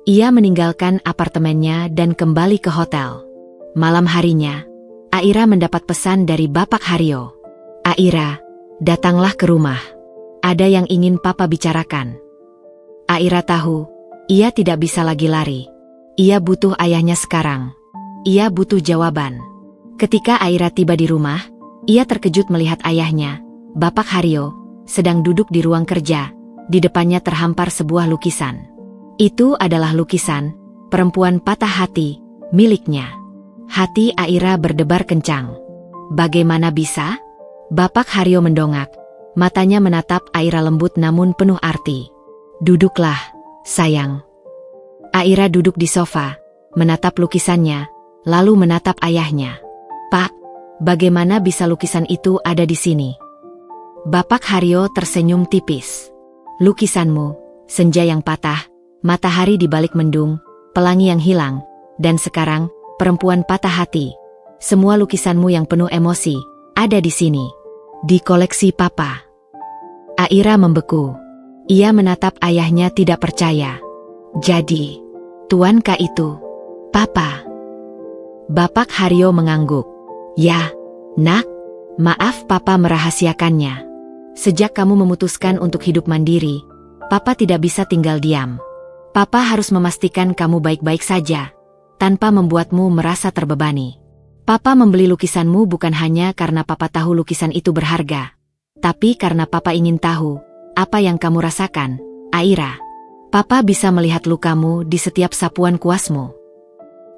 Ia meninggalkan apartemennya dan kembali ke hotel. Malam harinya, Aira mendapat pesan dari Bapak Haryo. Aira, datanglah ke rumah. Ada yang ingin Papa bicarakan. Aira tahu, ia tidak bisa lagi lari. Ia butuh ayahnya sekarang. Ia butuh jawaban. Ketika Aira tiba di rumah, ia terkejut melihat ayahnya, Bapak Haryo, sedang duduk di ruang kerja. Di depannya terhampar sebuah lukisan. Itu adalah lukisan perempuan patah hati miliknya. Hati Aira berdebar kencang. Bagaimana bisa? Bapak Haryo mendongak. Matanya menatap Aira lembut namun penuh arti. Duduklah, sayang. Aira duduk di sofa, menatap lukisannya, lalu menatap ayahnya. Pak, bagaimana bisa lukisan itu ada di sini? Bapak Haryo tersenyum tipis. Lukisanmu, senja yang patah, matahari di balik mendung, pelangi yang hilang, dan sekarang, perempuan patah hati. Semua lukisanmu yang penuh emosi, ada di sini. Di koleksi Papa. Aira membeku. Ia menatap ayahnya tidak percaya. Jadi, Tuan K itu, Papa. Bapak Haryo mengangguk. Ya, nak, maaf Papa merahasiakannya. Sejak kamu memutuskan untuk hidup mandiri, Papa tidak bisa tinggal diam. Papa harus memastikan kamu baik-baik saja, tanpa membuatmu merasa terbebani. Papa membeli lukisanmu bukan hanya karena Papa tahu lukisan itu berharga, tapi karena Papa ingin tahu apa yang kamu rasakan, Aira. Papa bisa melihat lukamu di setiap sapuan kuasmu.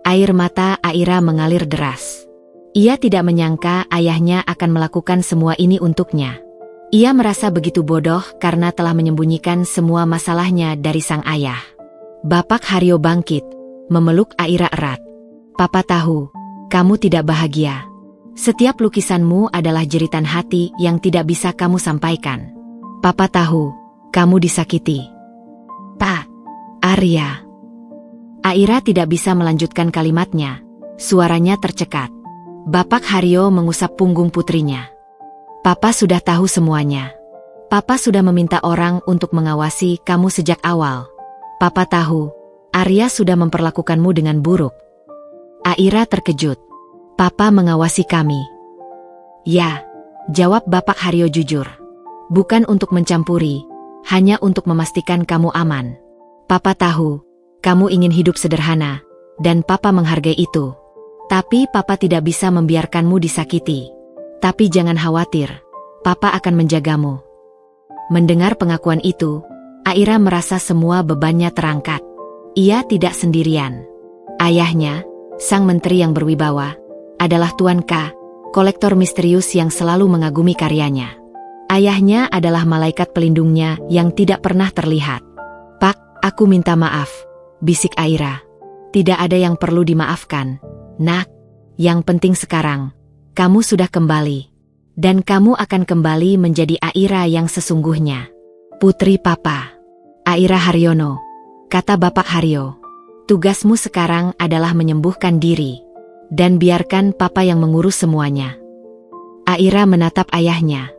Air mata Aira mengalir deras. Ia tidak menyangka ayahnya akan melakukan semua ini untuknya. Ia merasa begitu bodoh karena telah menyembunyikan semua masalahnya dari sang ayah. Bapak Haryo bangkit, memeluk Aira erat. Papa tahu, kamu tidak bahagia. Setiap lukisanmu adalah jeritan hati yang tidak bisa kamu sampaikan. Papa tahu, kamu disakiti. Pak, Arya. Aira tidak bisa melanjutkan kalimatnya. Suaranya tercekat. Bapak Haryo mengusap punggung putrinya. Papa sudah tahu semuanya. Papa sudah meminta orang untuk mengawasi kamu sejak awal. Papa tahu, Arya sudah memperlakukanmu dengan buruk. Aira terkejut. Papa mengawasi kami. Ya, jawab Bapak Haryo jujur. Bukan untuk mencampuri, hanya untuk memastikan kamu aman. Papa tahu, kamu ingin hidup sederhana, dan Papa menghargai itu. Tapi Papa tidak bisa membiarkanmu disakiti. Tapi jangan khawatir, Papa akan menjagamu. Mendengar pengakuan itu, Aira merasa semua bebannya terangkat. Ia tidak sendirian. Ayahnya, sang menteri yang berwibawa, adalah Tuan K, kolektor misterius yang selalu mengagumi karyanya. Ayahnya adalah malaikat pelindungnya yang tidak pernah terlihat. Pak, aku minta maaf, bisik Aira. Tidak ada yang perlu dimaafkan, nak. Yang penting sekarang, kamu sudah kembali. Dan kamu akan kembali menjadi Aira yang sesungguhnya. Putri Papa. Aira Haryono, kata Bapak Haryo. Tugasmu sekarang adalah menyembuhkan diri. Dan biarkan Papa yang mengurus semuanya. Aira menatap ayahnya.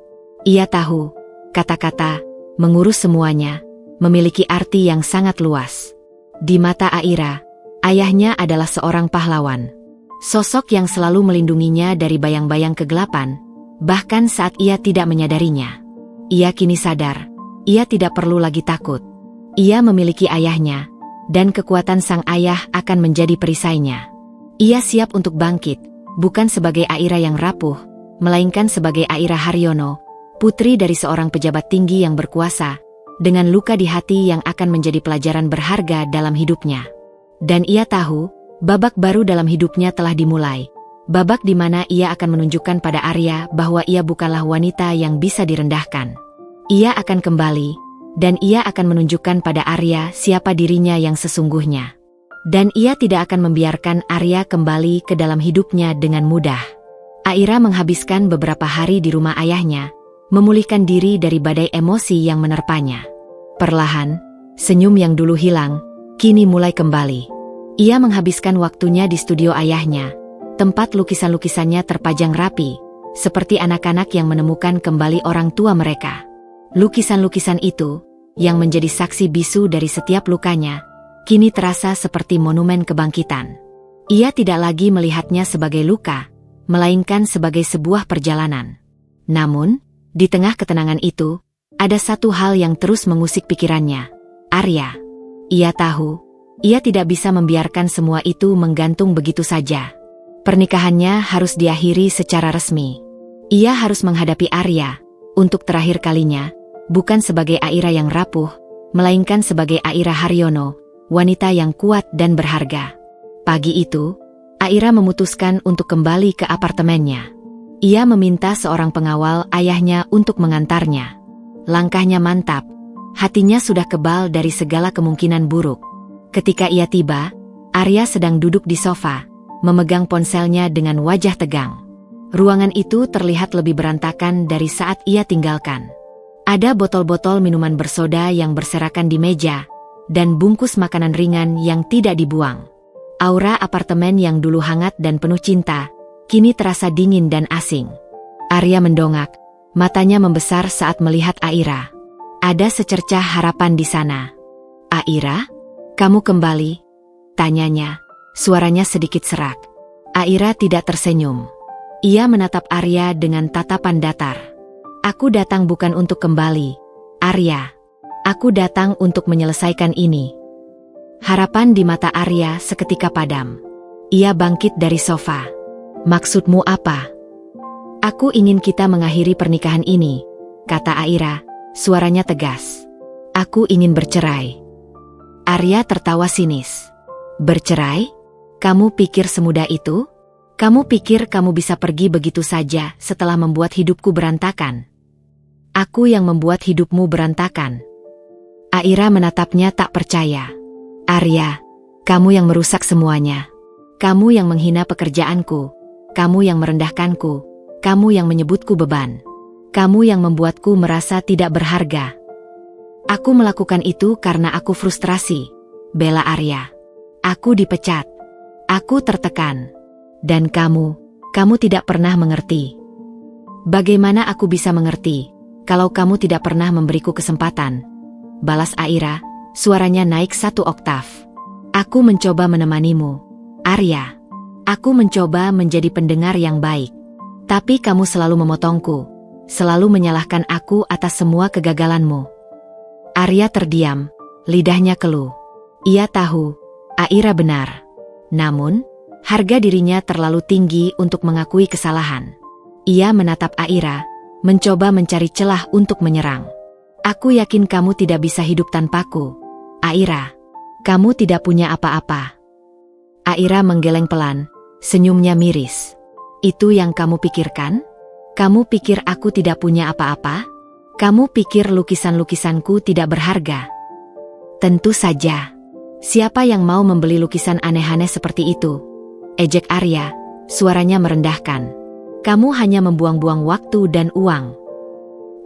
Ia tahu, kata-kata, mengurus semuanya, memiliki arti yang sangat luas. Di mata Aira, ayahnya adalah seorang pahlawan. Sosok yang selalu melindunginya dari bayang-bayang kegelapan, bahkan saat ia tidak menyadarinya. Ia kini sadar, ia tidak perlu lagi takut. Ia memiliki ayahnya, dan kekuatan sang ayah akan menjadi perisainya. Ia siap untuk bangkit, bukan sebagai Aira yang rapuh, melainkan sebagai Aira Haryono, putri dari seorang pejabat tinggi yang berkuasa, dengan luka di hati yang akan menjadi pelajaran berharga dalam hidupnya. Dan ia tahu, babak baru dalam hidupnya telah dimulai. Babak di mana ia akan menunjukkan pada Arya bahwa ia bukanlah wanita yang bisa direndahkan. Ia akan kembali, dan ia akan menunjukkan pada Arya siapa dirinya yang sesungguhnya. Dan ia tidak akan membiarkan Arya kembali ke dalam hidupnya dengan mudah. Aira menghabiskan beberapa hari di rumah ayahnya, memulihkan diri dari badai emosi yang menerpanya. Perlahan, senyum yang dulu hilang, kini mulai kembali. Ia menghabiskan waktunya di studio ayahnya, tempat lukisan-lukisannya terpajang rapi, seperti anak-anak yang menemukan kembali orang tua mereka. Lukisan-lukisan itu, yang menjadi saksi bisu dari setiap lukanya, kini terasa seperti monumen kebangkitan. Ia tidak lagi melihatnya sebagai luka, melainkan sebagai sebuah perjalanan. Namun, di tengah ketenangan itu, ada satu hal yang terus mengusik pikirannya. Arya. Ia tahu, ia tidak bisa membiarkan semua itu menggantung begitu saja. Pernikahannya harus diakhiri secara resmi. Ia harus menghadapi Arya, untuk terakhir kalinya, bukan sebagai Aira yang rapuh, melainkan sebagai Aira Haryono, wanita yang kuat dan berharga. Pagi itu, Aira memutuskan untuk kembali ke apartemennya. Ia meminta seorang pengawal ayahnya untuk mengantarnya. Langkahnya mantap, hatinya sudah kebal dari segala kemungkinan buruk. Ketika ia tiba, Arya sedang duduk di sofa, memegang ponselnya dengan wajah tegang. Ruangan itu terlihat lebih berantakan dari saat ia tinggalkan. Ada botol-botol minuman bersoda yang berserakan di meja, dan bungkus makanan ringan yang tidak dibuang. Aura apartemen yang dulu hangat dan penuh cinta, kini terasa dingin dan asing. Arya mendongak, matanya membesar saat melihat Aira. Ada secercah harapan di sana. "Aira, kamu kembali?" tanyanya, suaranya sedikit serak. Aira tidak tersenyum. Ia menatap Arya dengan tatapan datar. "Aku datang bukan untuk kembali, Arya. Aku datang untuk menyelesaikan ini." Harapan di mata Arya seketika padam. Ia bangkit dari sofa. "Maksudmu apa?" "Aku ingin kita mengakhiri pernikahan ini," kata Aira, suaranya tegas. "Aku ingin bercerai." Arya tertawa sinis. "Bercerai? Kamu pikir semudah itu? Kamu pikir kamu bisa pergi begitu saja setelah membuat hidupku berantakan?" "Aku yang membuat hidupmu berantakan." Aira menatapnya tak percaya. "Arya, kamu yang merusak semuanya. Kamu yang menghina pekerjaanku. Kamu yang merendahkanku. Kamu yang menyebutku beban. Kamu yang membuatku merasa tidak berharga." "Aku melakukan itu karena aku frustrasi," bela Arya. "Aku dipecat. Aku tertekan. Dan kamu tidak pernah mengerti." "Bagaimana aku bisa mengerti kalau kamu tidak pernah memberiku kesempatan?" balas Aira, suaranya naik 1 oktav. "Aku mencoba menemanimu, Arya. Aku mencoba menjadi pendengar yang baik. Tapi kamu selalu memotongku, selalu menyalahkan aku atas semua kegagalanmu." Arya terdiam, lidahnya keluh. Ia tahu, Aira benar. Namun, harga dirinya terlalu tinggi untuk mengakui kesalahan. Ia menatap Aira, mencoba mencari celah untuk menyerang. "Aku yakin kamu tidak bisa hidup tanpaku, Aira. Kamu tidak punya apa-apa." Aira menggeleng pelan, senyumnya miris. "Itu yang kamu pikirkan? Kamu pikir aku tidak punya apa-apa? Kamu pikir lukisan-lukisanku tidak berharga?" "Tentu saja. Siapa yang mau membeli lukisan aneh-aneh seperti itu?" ejek Arya, suaranya merendahkan. "Kamu hanya membuang-buang waktu dan uang."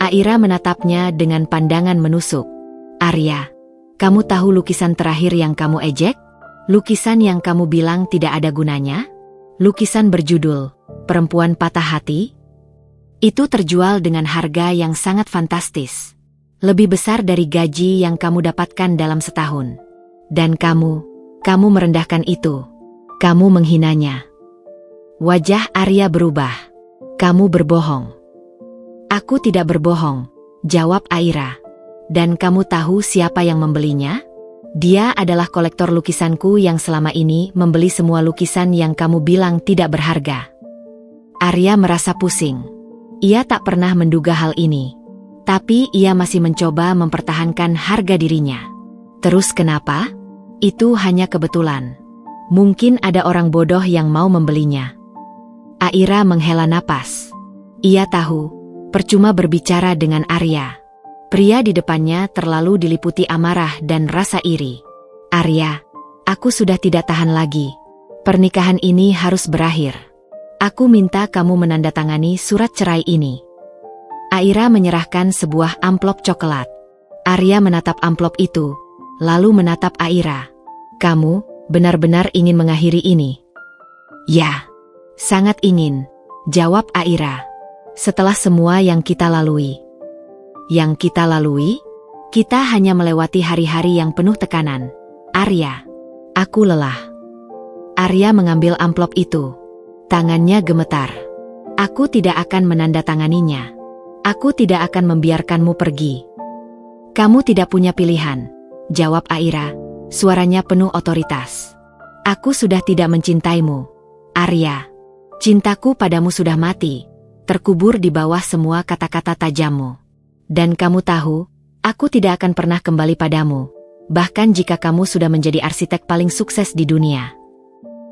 Aira menatapnya dengan pandangan menusuk. "Arya, kamu tahu lukisan terakhir yang kamu ejek? Lukisan yang kamu bilang tidak ada gunanya? Lukisan berjudul, Perempuan Patah Hati? Itu terjual dengan harga yang sangat fantastis. Lebih besar dari gaji yang kamu dapatkan dalam setahun. Dan kamu merendahkan itu. Kamu menghinanya." Wajah Arya berubah. Kamu berbohong. Aku tidak berbohong, jawab Aira. Dan kamu tahu siapa yang membelinya? Dia adalah kolektor lukisanku yang selama ini membeli semua lukisan yang kamu bilang tidak berharga. Arya merasa pusing. Ia tak pernah menduga hal ini. Tapi ia masih mencoba mempertahankan harga dirinya. Terus kenapa? Itu hanya kebetulan. Mungkin ada orang bodoh yang mau membelinya. Aira menghela napas. Ia tahu, percuma berbicara dengan Arya. Pria di depannya terlalu diliputi amarah dan rasa iri. Arya, aku sudah tidak tahan lagi. Pernikahan ini harus berakhir. Aku minta kamu menandatangani surat cerai ini. Aira menyerahkan sebuah amplop coklat. Arya menatap amplop itu, lalu menatap Aira. Kamu benar-benar ingin mengakhiri ini? Ya, sangat ingin, jawab Aira. Setelah semua yang kita lalui. Yang kita lalui? Kita hanya melewati hari-hari yang penuh tekanan. Arya, aku lelah. Arya mengambil amplop itu. Tangannya gemetar. Aku tidak akan menandatanganinya. Aku tidak akan membiarkanmu pergi. Kamu tidak punya pilihan, jawab Aira, suaranya penuh otoritas. Aku sudah tidak mencintaimu, Arya. Cintaku padamu sudah mati, terkubur di bawah semua kata-kata tajammu. Dan kamu tahu, aku tidak akan pernah kembali padamu, bahkan jika kamu sudah menjadi arsitek paling sukses di dunia.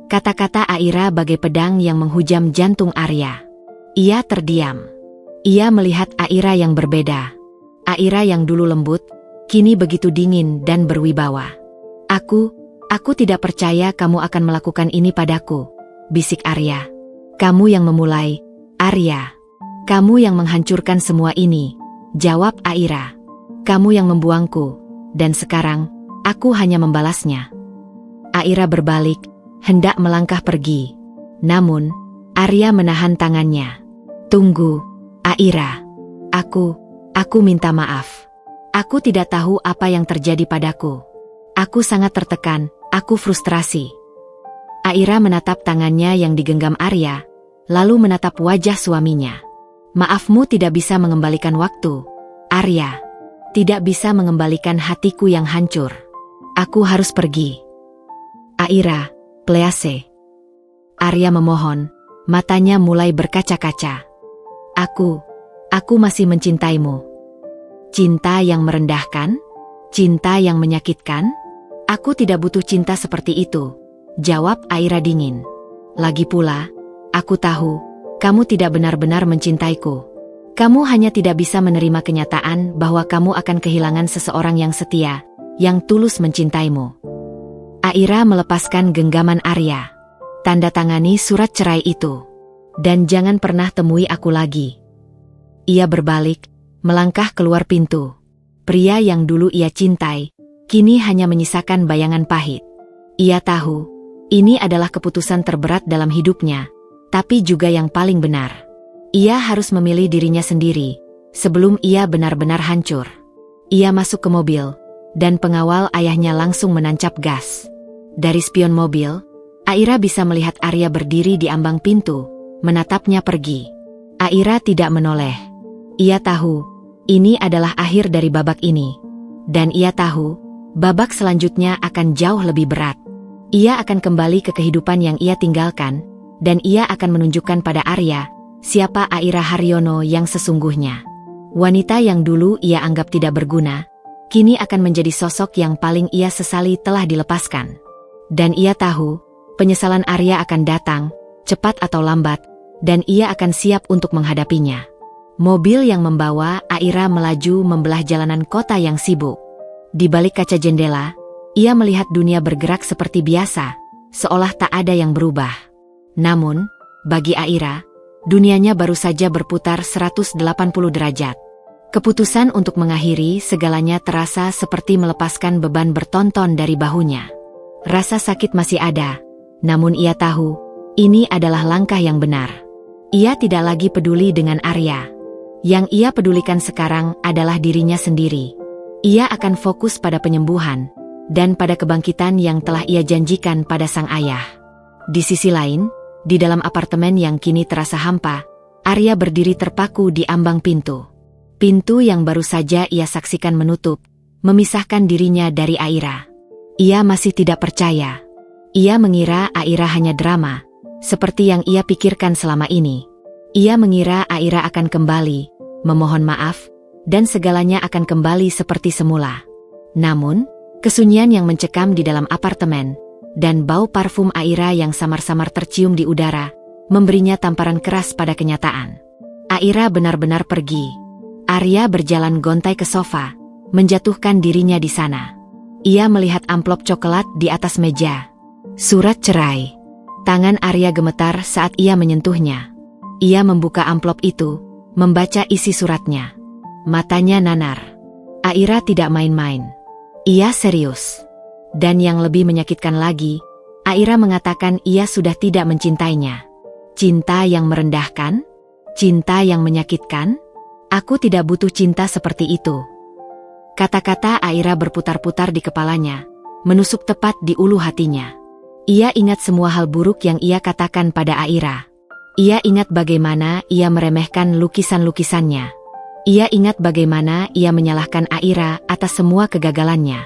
Kata-kata Aira bagai pedang yang menghujam jantung Arya. Ia terdiam. Ia melihat Aira yang berbeda. Aira yang dulu lembut, kini begitu dingin dan berwibawa. Aku tidak percaya kamu akan melakukan ini padaku, bisik Arya. Kamu yang memulai, Arya. Kamu yang menghancurkan semua ini, jawab Aira. Kamu yang membuangku, dan sekarang, aku hanya membalasnya. Aira berbalik, hendak melangkah pergi. Namun, Arya menahan tangannya. Tunggu, Aira. Aku minta maaf. Aku tidak tahu apa yang terjadi padaku. Aku sangat tertekan, aku frustrasi. Aira menatap tangannya yang digenggam Arya, lalu menatap wajah suaminya. Maafmu tidak bisa mengembalikan waktu, Arya. Tidak bisa mengembalikan hatiku yang hancur. Aku harus pergi. Aira, please. Arya memohon, matanya mulai berkaca-kaca. Aku masih mencintaimu. Cinta yang merendahkan? Cinta yang menyakitkan? Aku tidak butuh cinta seperti itu, jawab Aira dingin. Lagi pula, aku tahu, kamu tidak benar-benar mencintaiku. Kamu hanya tidak bisa menerima kenyataan bahwa kamu akan kehilangan seseorang yang setia, yang tulus mencintaimu. Aira melepaskan genggaman Arya. Tanda tangani surat cerai itu. Dan jangan pernah temui aku lagi. Ia berbalik, melangkah keluar pintu. Pria yang dulu ia cintai, kini hanya menyisakan bayangan pahit. Ia tahu, ini adalah keputusan terberat dalam hidupnya, tapi juga yang paling benar. Ia harus memilih dirinya sendiri, sebelum ia benar-benar hancur. Ia masuk ke mobil, dan pengawal ayahnya langsung menancap gas. Dari spion mobil, Aira bisa melihat Arya berdiri di ambang pintu, menatapnya pergi. Aira tidak menoleh. Ia tahu, ini adalah akhir dari babak ini. Dan ia tahu, babak selanjutnya akan jauh lebih berat. Ia akan kembali ke kehidupan yang ia tinggalkan, dan ia akan menunjukkan pada Arya, siapa Aira Haryono yang sesungguhnya. Wanita yang dulu ia anggap tidak berguna, kini akan menjadi sosok yang paling ia sesali telah dilepaskan. Dan ia tahu, penyesalan Arya akan datang, cepat atau lambat, dan ia akan siap untuk menghadapinya. Mobil yang membawa Aira melaju membelah jalanan kota yang sibuk. Di balik kaca jendela, ia melihat dunia bergerak seperti biasa, seolah tak ada yang berubah. Namun, bagi Aira, dunianya baru saja berputar 180 derajat. Keputusan untuk mengakhiri segalanya terasa seperti melepaskan beban bertonton dari bahunya. Rasa sakit masih ada, namun ia tahu, ini adalah langkah yang benar. Ia tidak lagi peduli dengan Arya. Yang ia pedulikan sekarang adalah dirinya sendiri. Ia akan fokus pada penyembuhan, dan pada kebangkitan yang telah ia janjikan pada sang ayah. Di sisi lain, Di dalam apartemen yang kini terasa hampa, Arya berdiri terpaku di ambang pintu. Pintu yang baru saja ia saksikan menutup, memisahkan dirinya dari Aira. Ia masih tidak percaya. Ia mengira Aira hanya drama, seperti yang ia pikirkan selama ini. Ia mengira Aira akan kembali, memohon maaf, dan segalanya akan kembali seperti semula. Namun, kesunyian yang mencekam di dalam apartemen, dan bau parfum Aira yang samar-samar tercium di udara, memberinya tamparan keras pada kenyataan. Aira benar-benar pergi. Arya berjalan gontai ke sofa, menjatuhkan dirinya di sana. Ia melihat amplop coklat di atas meja. Surat cerai. Tangan Arya gemetar saat ia menyentuhnya. Ia membuka amplop itu, membaca isi suratnya. Matanya nanar. Aira tidak main-main. Ia serius. Dan yang lebih menyakitkan lagi, Aira mengatakan ia sudah tidak mencintainya. Cinta yang merendahkan? Cinta yang menyakitkan? Aku tidak butuh cinta seperti itu. Kata-kata Aira berputar-putar di kepalanya, menusuk tepat di ulu hatinya. Ia ingat semua hal buruk yang ia katakan pada Aira. Ia ingat bagaimana ia meremehkan lukisan-lukisannya. Ia ingat bagaimana ia menyalahkan Aira atas semua kegagalannya.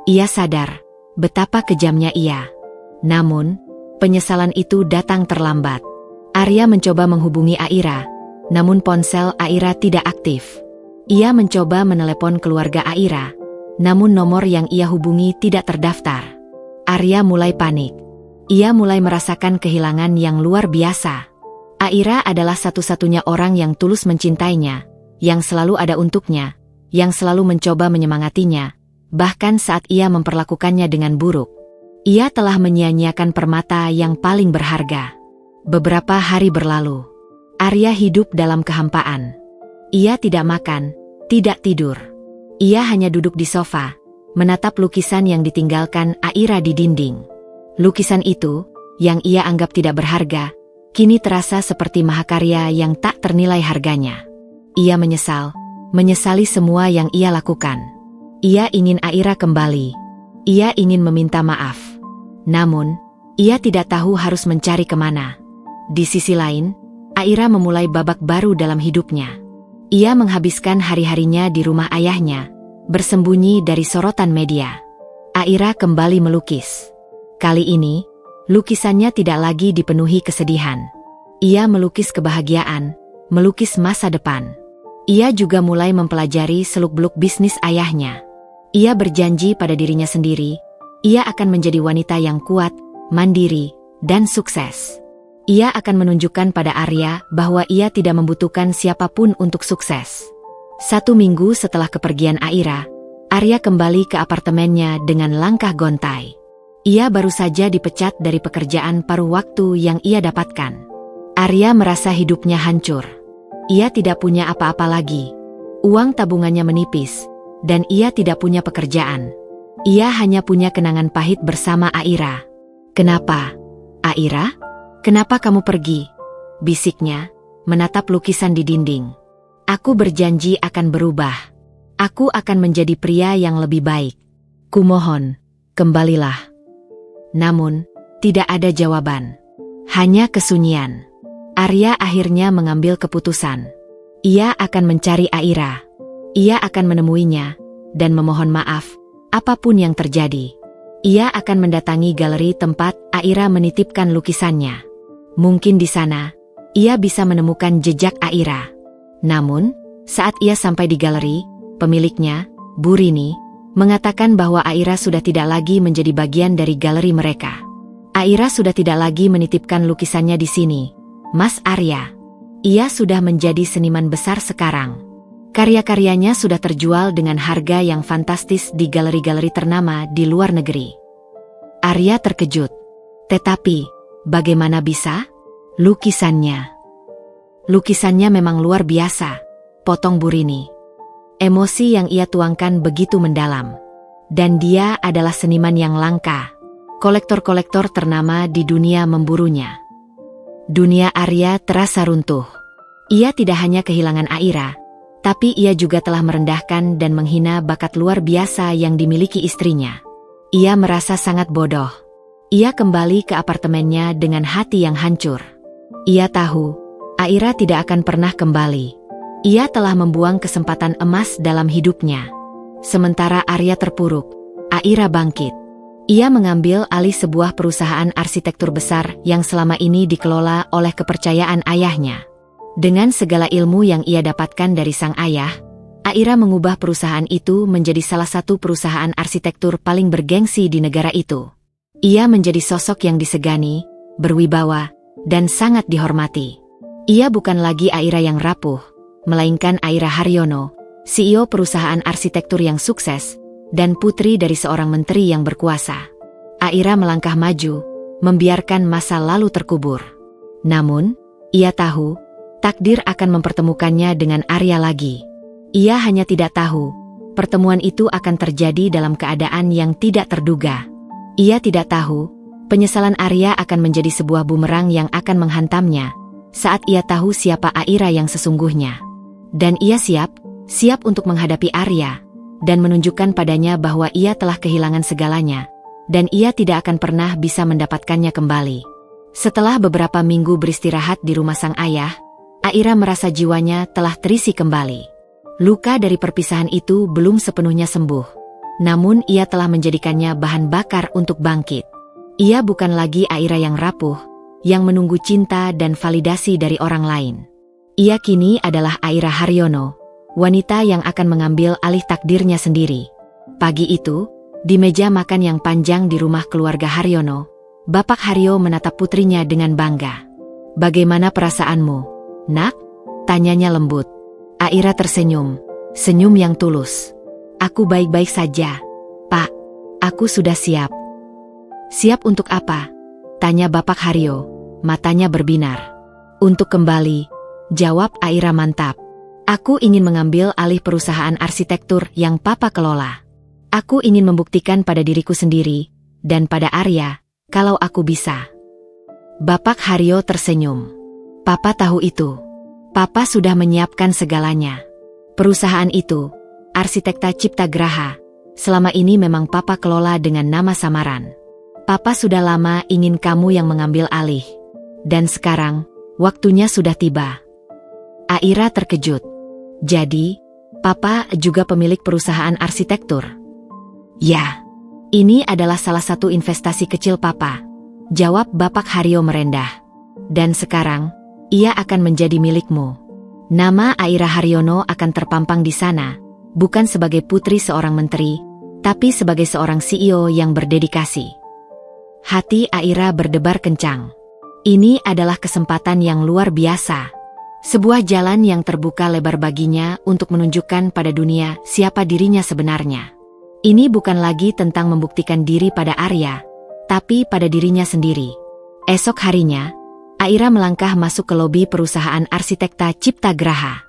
Ia sadar betapa kejamnya ia. Namun, penyesalan itu datang terlambat. Arya mencoba menghubungi Aira, namun ponsel Aira tidak aktif. Ia mencoba menelepon keluarga Aira, namun nomor yang ia hubungi tidak terdaftar. Arya mulai panik. Ia mulai merasakan kehilangan yang luar biasa. Aira adalah satu-satunya orang yang tulus mencintainya, yang selalu ada untuknya, yang selalu mencoba menyemangatinya, bahkan saat ia memperlakukannya dengan buruk. Ia telah menyia-nyiakan permata yang paling berharga. Beberapa hari berlalu. Arya hidup dalam kehampaan. Ia tidak makan, tidak tidur. Ia hanya duduk di sofa, menatap lukisan yang ditinggalkan Aira di dinding. Lukisan itu, yang ia anggap tidak berharga, kini terasa seperti mahakarya yang tak ternilai harganya. Ia menyesali semua yang ia lakukan. Ia ingin Aira kembali. Ia ingin meminta maaf. Namun, ia tidak tahu harus mencari kemana. Di sisi lain, Aira memulai babak baru dalam hidupnya. Ia menghabiskan hari-harinya di rumah ayahnya, bersembunyi dari sorotan media. Aira kembali melukis. Kali ini, lukisannya tidak lagi dipenuhi kesedihan. Ia melukis kebahagiaan, melukis masa depan. Ia juga mulai mempelajari seluk-beluk bisnis ayahnya. Ia berjanji pada dirinya sendiri, ia akan menjadi wanita yang kuat, mandiri, dan sukses. Ia akan menunjukkan pada Arya bahwa ia tidak membutuhkan siapapun untuk sukses. 1 minggu setelah kepergian Aira, Arya kembali ke apartemennya dengan langkah gontai. Ia baru saja dipecat dari pekerjaan paruh waktu yang ia dapatkan. Arya merasa hidupnya hancur. Ia tidak punya apa-apa lagi. Uang tabungannya menipis, dan ia tidak punya pekerjaan. Ia hanya punya kenangan pahit bersama Aira. "Kenapa, Aira? Kenapa kamu pergi?" bisiknya, menatap lukisan di dinding. "Aku berjanji akan berubah. Aku akan menjadi pria yang lebih baik. Kumohon, kembalilah." Namun, tidak ada jawaban. Hanya kesunyian. Arya akhirnya mengambil keputusan. Ia akan mencari Aira. Ia akan menemuinya, dan memohon maaf, apapun yang terjadi. Ia akan mendatangi galeri tempat Aira menitipkan lukisannya. Mungkin di sana, ia bisa menemukan jejak Aira. Namun, saat ia sampai di galeri, pemiliknya, Bu Rini, mengatakan bahwa Aira sudah tidak lagi menjadi bagian dari galeri mereka. Aira sudah tidak lagi menitipkan lukisannya di sini, Mas Arya. Ia sudah menjadi seniman besar sekarang. Karya-karyanya sudah terjual dengan harga yang fantastis di galeri-galeri ternama di luar negeri. Arya terkejut. Tetapi, bagaimana bisa? Lukisannya memang luar biasa, potong Bu Rini. Emosi yang ia tuangkan begitu mendalam. Dan dia adalah seniman yang langka. Kolektor-kolektor ternama di dunia memburunya. Dunia Arya terasa runtuh. Ia tidak hanya kehilangan Aira, tapi ia juga telah merendahkan dan menghina bakat luar biasa yang dimiliki istrinya. Ia merasa sangat bodoh. Ia kembali ke apartemennya dengan hati yang hancur. Ia tahu, Aira tidak akan pernah kembali. Ia telah membuang kesempatan emas dalam hidupnya. Sementara Arya terpuruk, Aira bangkit. Ia mengambil alih sebuah perusahaan arsitektur besar yang selama ini dikelola oleh kepercayaan ayahnya. Dengan segala ilmu yang ia dapatkan dari sang ayah, Aira mengubah perusahaan itu menjadi salah satu perusahaan arsitektur paling bergengsi di negara itu. Ia menjadi sosok yang disegani, berwibawa, dan sangat dihormati. Ia bukan lagi Aira yang rapuh, melainkan Aira Haryono, CEO perusahaan arsitektur yang sukses, dan putri dari seorang menteri yang berkuasa. Aira melangkah maju, membiarkan masa lalu terkubur. Namun, ia tahu, takdir akan mempertemukannya dengan Arya lagi. Ia hanya tidak tahu, pertemuan itu akan terjadi dalam keadaan yang tidak terduga. Ia tidak tahu, penyesalan Arya akan menjadi sebuah bumerang yang akan menghantamnya, saat ia tahu siapa Aira yang sesungguhnya. Dan ia siap untuk menghadapi Arya, dan menunjukkan padanya bahwa ia telah kehilangan segalanya, dan ia tidak akan pernah bisa mendapatkannya kembali. Setelah beberapa minggu beristirahat di rumah sang ayah, Aira merasa jiwanya telah terisi kembali. Luka dari perpisahan itu belum sepenuhnya sembuh, namun ia telah menjadikannya bahan bakar untuk bangkit. Ia bukan lagi Aira yang rapuh, yang menunggu cinta dan validasi dari orang lain. Ia kini adalah Aira Haryono, wanita yang akan mengambil alih takdirnya sendiri. Pagi itu, di meja makan yang panjang di rumah keluarga Haryono, Bapak Haryo menatap putrinya dengan bangga. "Bagaimana perasaanmu, Nak?" tanyanya lembut. Aira tersenyum, senyum yang tulus. "Aku baik-baik saja, Pak. Aku sudah siap." "Siap untuk apa?" tanya Bapak Haryo, matanya berbinar. "Untuk kembali," jawab Aira mantap. "Aku ingin mengambil alih perusahaan arsitektur yang Papa kelola. Aku ingin membuktikan pada diriku sendiri, dan pada Arya, kalau aku bisa." Bapak Haryo tersenyum. "Papa tahu itu. Papa sudah menyiapkan segalanya. Perusahaan itu, Arsitekta Cipta Graha, selama ini memang Papa kelola dengan nama samaran. Papa sudah lama ingin kamu yang mengambil alih. Dan sekarang, waktunya sudah tiba." Aira terkejut. "Jadi, Papa juga pemilik perusahaan arsitektur?" "Ya, ini adalah salah satu investasi kecil Papa," jawab Bapak Haryo merendah. "Dan sekarang, ia akan menjadi milikmu. Nama Aira Haryono akan terpampang di sana, bukan sebagai putri seorang menteri, tapi sebagai seorang CEO yang berdedikasi." Hati Aira berdebar kencang. Ini adalah kesempatan yang luar biasa. Sebuah jalan yang terbuka lebar baginya untuk menunjukkan pada dunia siapa dirinya sebenarnya. Ini bukan lagi tentang membuktikan diri pada Arya, tapi pada dirinya sendiri. Esok harinya, Aira melangkah masuk ke lobi perusahaan Arsitekta Cipta Graha.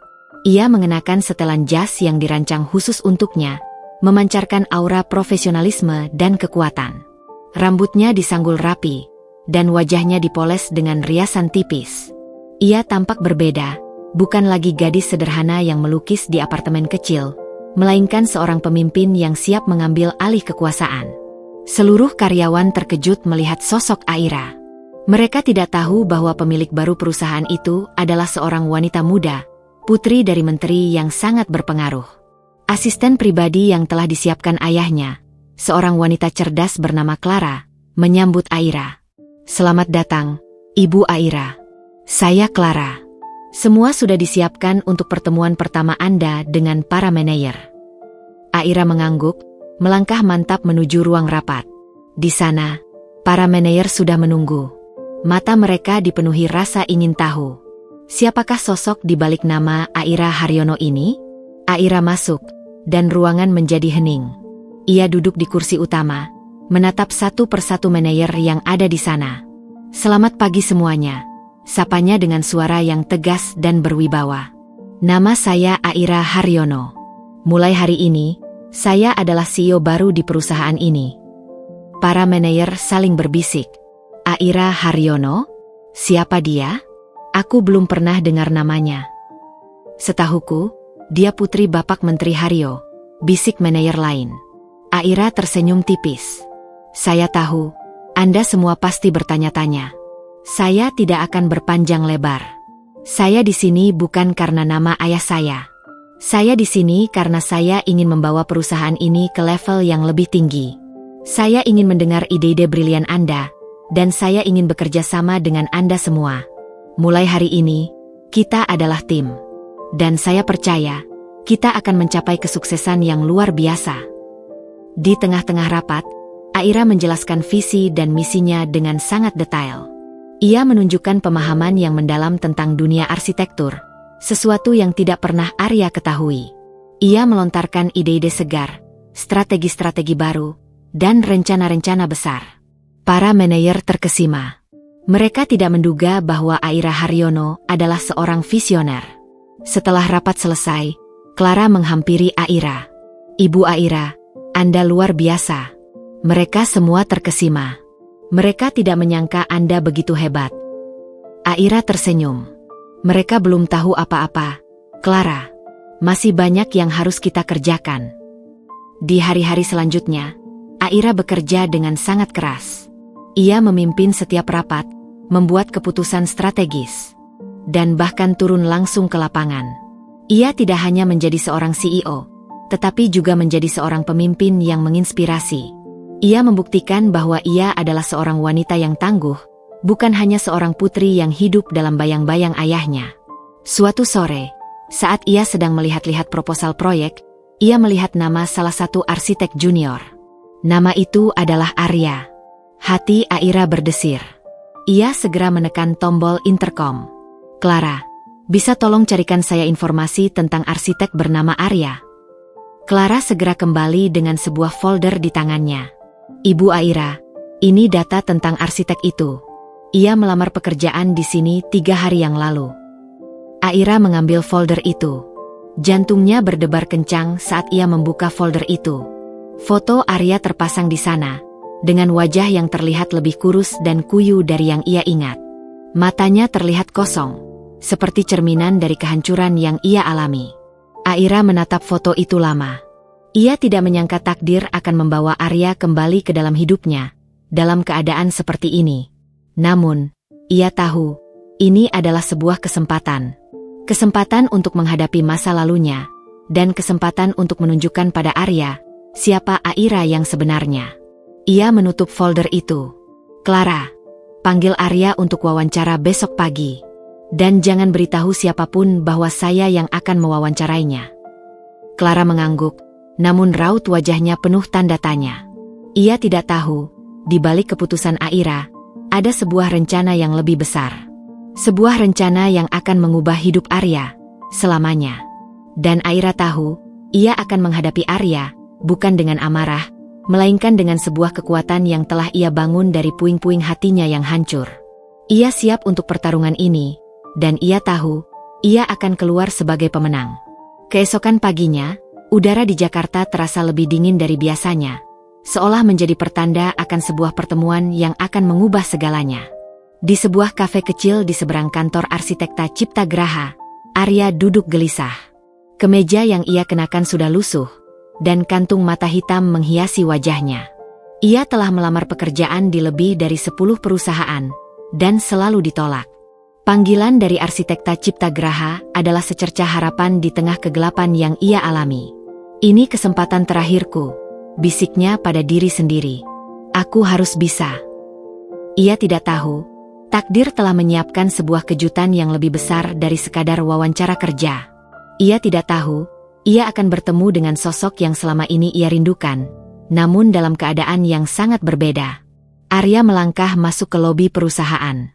Ia mengenakan setelan jas yang dirancang khusus untuknya, memancarkan aura profesionalisme dan kekuatan. Rambutnya disanggul rapi, dan wajahnya dipoles dengan riasan tipis. Ia tampak berbeda, bukan lagi gadis sederhana yang melukis di apartemen kecil, melainkan seorang pemimpin yang siap mengambil alih kekuasaan. Seluruh karyawan terkejut melihat sosok Aira. Mereka tidak tahu bahwa pemilik baru perusahaan itu adalah seorang wanita muda, putri dari menteri yang sangat berpengaruh. Asisten pribadi yang telah disiapkan ayahnya, seorang wanita cerdas bernama Clara, menyambut Aira. "Selamat datang, Ibu Aira. Saya Clara. Semua sudah disiapkan untuk pertemuan pertama Anda dengan para manajer." Aira mengangguk, melangkah mantap menuju ruang rapat. Di sana, para manajer sudah menunggu. Mata mereka dipenuhi rasa ingin tahu. Siapakah sosok di balik nama Aira Haryono ini? Aira masuk, dan ruangan menjadi hening. Ia duduk di kursi utama, menatap satu persatu manajer yang ada di sana. "Selamat pagi semuanya," sapanya dengan suara yang tegas dan berwibawa. "Nama saya Aira Haryono. Mulai hari ini, saya adalah CEO baru di perusahaan ini." Para manajer saling berbisik. "Aira Haryono? Siapa dia? Aku belum pernah dengar namanya." "Setahuku, dia putri Bapak Menteri Haryo," bisik manajer lain. Aira tersenyum tipis. "Saya tahu, Anda semua pasti bertanya-tanya. Saya tidak akan berpanjang lebar. Saya di sini bukan karena nama ayah saya. Saya di sini karena saya ingin membawa perusahaan ini ke level yang lebih tinggi. Saya ingin mendengar ide-ide brilian Anda, dan saya ingin bekerja sama dengan Anda semua. Mulai hari ini, kita adalah tim. Dan saya percaya, kita akan mencapai kesuksesan yang luar biasa. Di tengah-tengah rapat, Aira menjelaskan visi dan misinya dengan sangat detail. Ia menunjukkan pemahaman yang mendalam tentang dunia arsitektur, sesuatu yang tidak pernah Arya ketahui. Ia melontarkan ide-ide segar, strategi-strategi baru, dan rencana-rencana besar. Para manajer terkesima. Mereka tidak menduga bahwa Aira Haryono adalah seorang visioner. Setelah rapat selesai, Clara menghampiri Aira. "Ibu Aira, Anda luar biasa." Mereka semua terkesima. Mereka tidak menyangka Anda begitu hebat. Aira tersenyum. Mereka belum tahu apa-apa, Clara. Masih banyak yang harus kita kerjakan. Di hari-hari selanjutnya, Aira bekerja dengan sangat keras. Ia memimpin setiap rapat, membuat keputusan strategis, dan bahkan turun langsung ke lapangan. Ia tidak hanya menjadi seorang CEO, tetapi juga menjadi seorang pemimpin yang menginspirasi. Ia membuktikan bahwa ia adalah seorang wanita yang tangguh, bukan hanya seorang putri yang hidup dalam bayang-bayang ayahnya. Suatu sore, saat ia sedang melihat-lihat proposal proyek, ia melihat nama salah satu arsitek junior. Nama itu adalah Arya. Hati Aira berdesir. Ia segera menekan tombol intercom. "Clara, bisa tolong carikan saya informasi tentang arsitek bernama Arya?" Clara segera kembali dengan sebuah folder di tangannya. "Ibu Aira, ini data tentang arsitek itu. Ia melamar pekerjaan di sini 3 hari yang lalu." Aira mengambil folder itu. Jantungnya berdebar kencang saat ia membuka folder itu. Foto Arya terpasang di sana, dengan wajah yang terlihat lebih kurus dan kuyu dari yang ia ingat. Matanya terlihat kosong, seperti cerminan dari kehancuran yang ia alami. Aira menatap foto itu lama. Ia tidak menyangka takdir akan membawa Arya kembali ke dalam hidupnya, dalam keadaan seperti ini. Namun, ia tahu, ini adalah sebuah kesempatan. Kesempatan untuk menghadapi masa lalunya, dan kesempatan untuk menunjukkan pada Arya, siapa Aira yang sebenarnya. Ia menutup folder itu. "Clara, panggil Arya untuk wawancara besok pagi. Dan jangan beritahu siapapun bahwa saya yang akan mewawancarainya." Clara mengangguk, namun raut wajahnya penuh tanda tanya. Ia tidak tahu, di balik keputusan Aira, ada sebuah rencana yang lebih besar. Sebuah rencana yang akan mengubah hidup Arya selamanya. Dan Aira tahu, ia akan menghadapi Arya, bukan dengan amarah, melainkan dengan sebuah kekuatan yang telah ia bangun dari puing-puing hatinya yang hancur. Ia siap untuk pertarungan ini, dan ia tahu, ia akan keluar sebagai pemenang. Keesokan paginya, udara di Jakarta terasa lebih dingin dari biasanya, seolah menjadi pertanda akan sebuah pertemuan yang akan mengubah segalanya. Di sebuah kafe kecil di seberang kantor arsitekta Cipta Graha, Arya duduk gelisah. Kemeja yang ia kenakan sudah lusuh, dan kantung mata hitam menghiasi wajahnya. Ia telah melamar pekerjaan di lebih dari 10 perusahaan, dan selalu ditolak. Panggilan dari arsitekta Cipta Graha adalah secercah harapan di tengah kegelapan yang ia alami. "Ini kesempatan terakhirku," bisiknya pada diri sendiri. "Aku harus bisa." Ia tidak tahu, takdir telah menyiapkan sebuah kejutan yang lebih besar dari sekadar wawancara kerja. Ia tidak tahu, ia akan bertemu dengan sosok yang selama ini ia rindukan, namun dalam keadaan yang sangat berbeda. Arya melangkah masuk ke lobi perusahaan.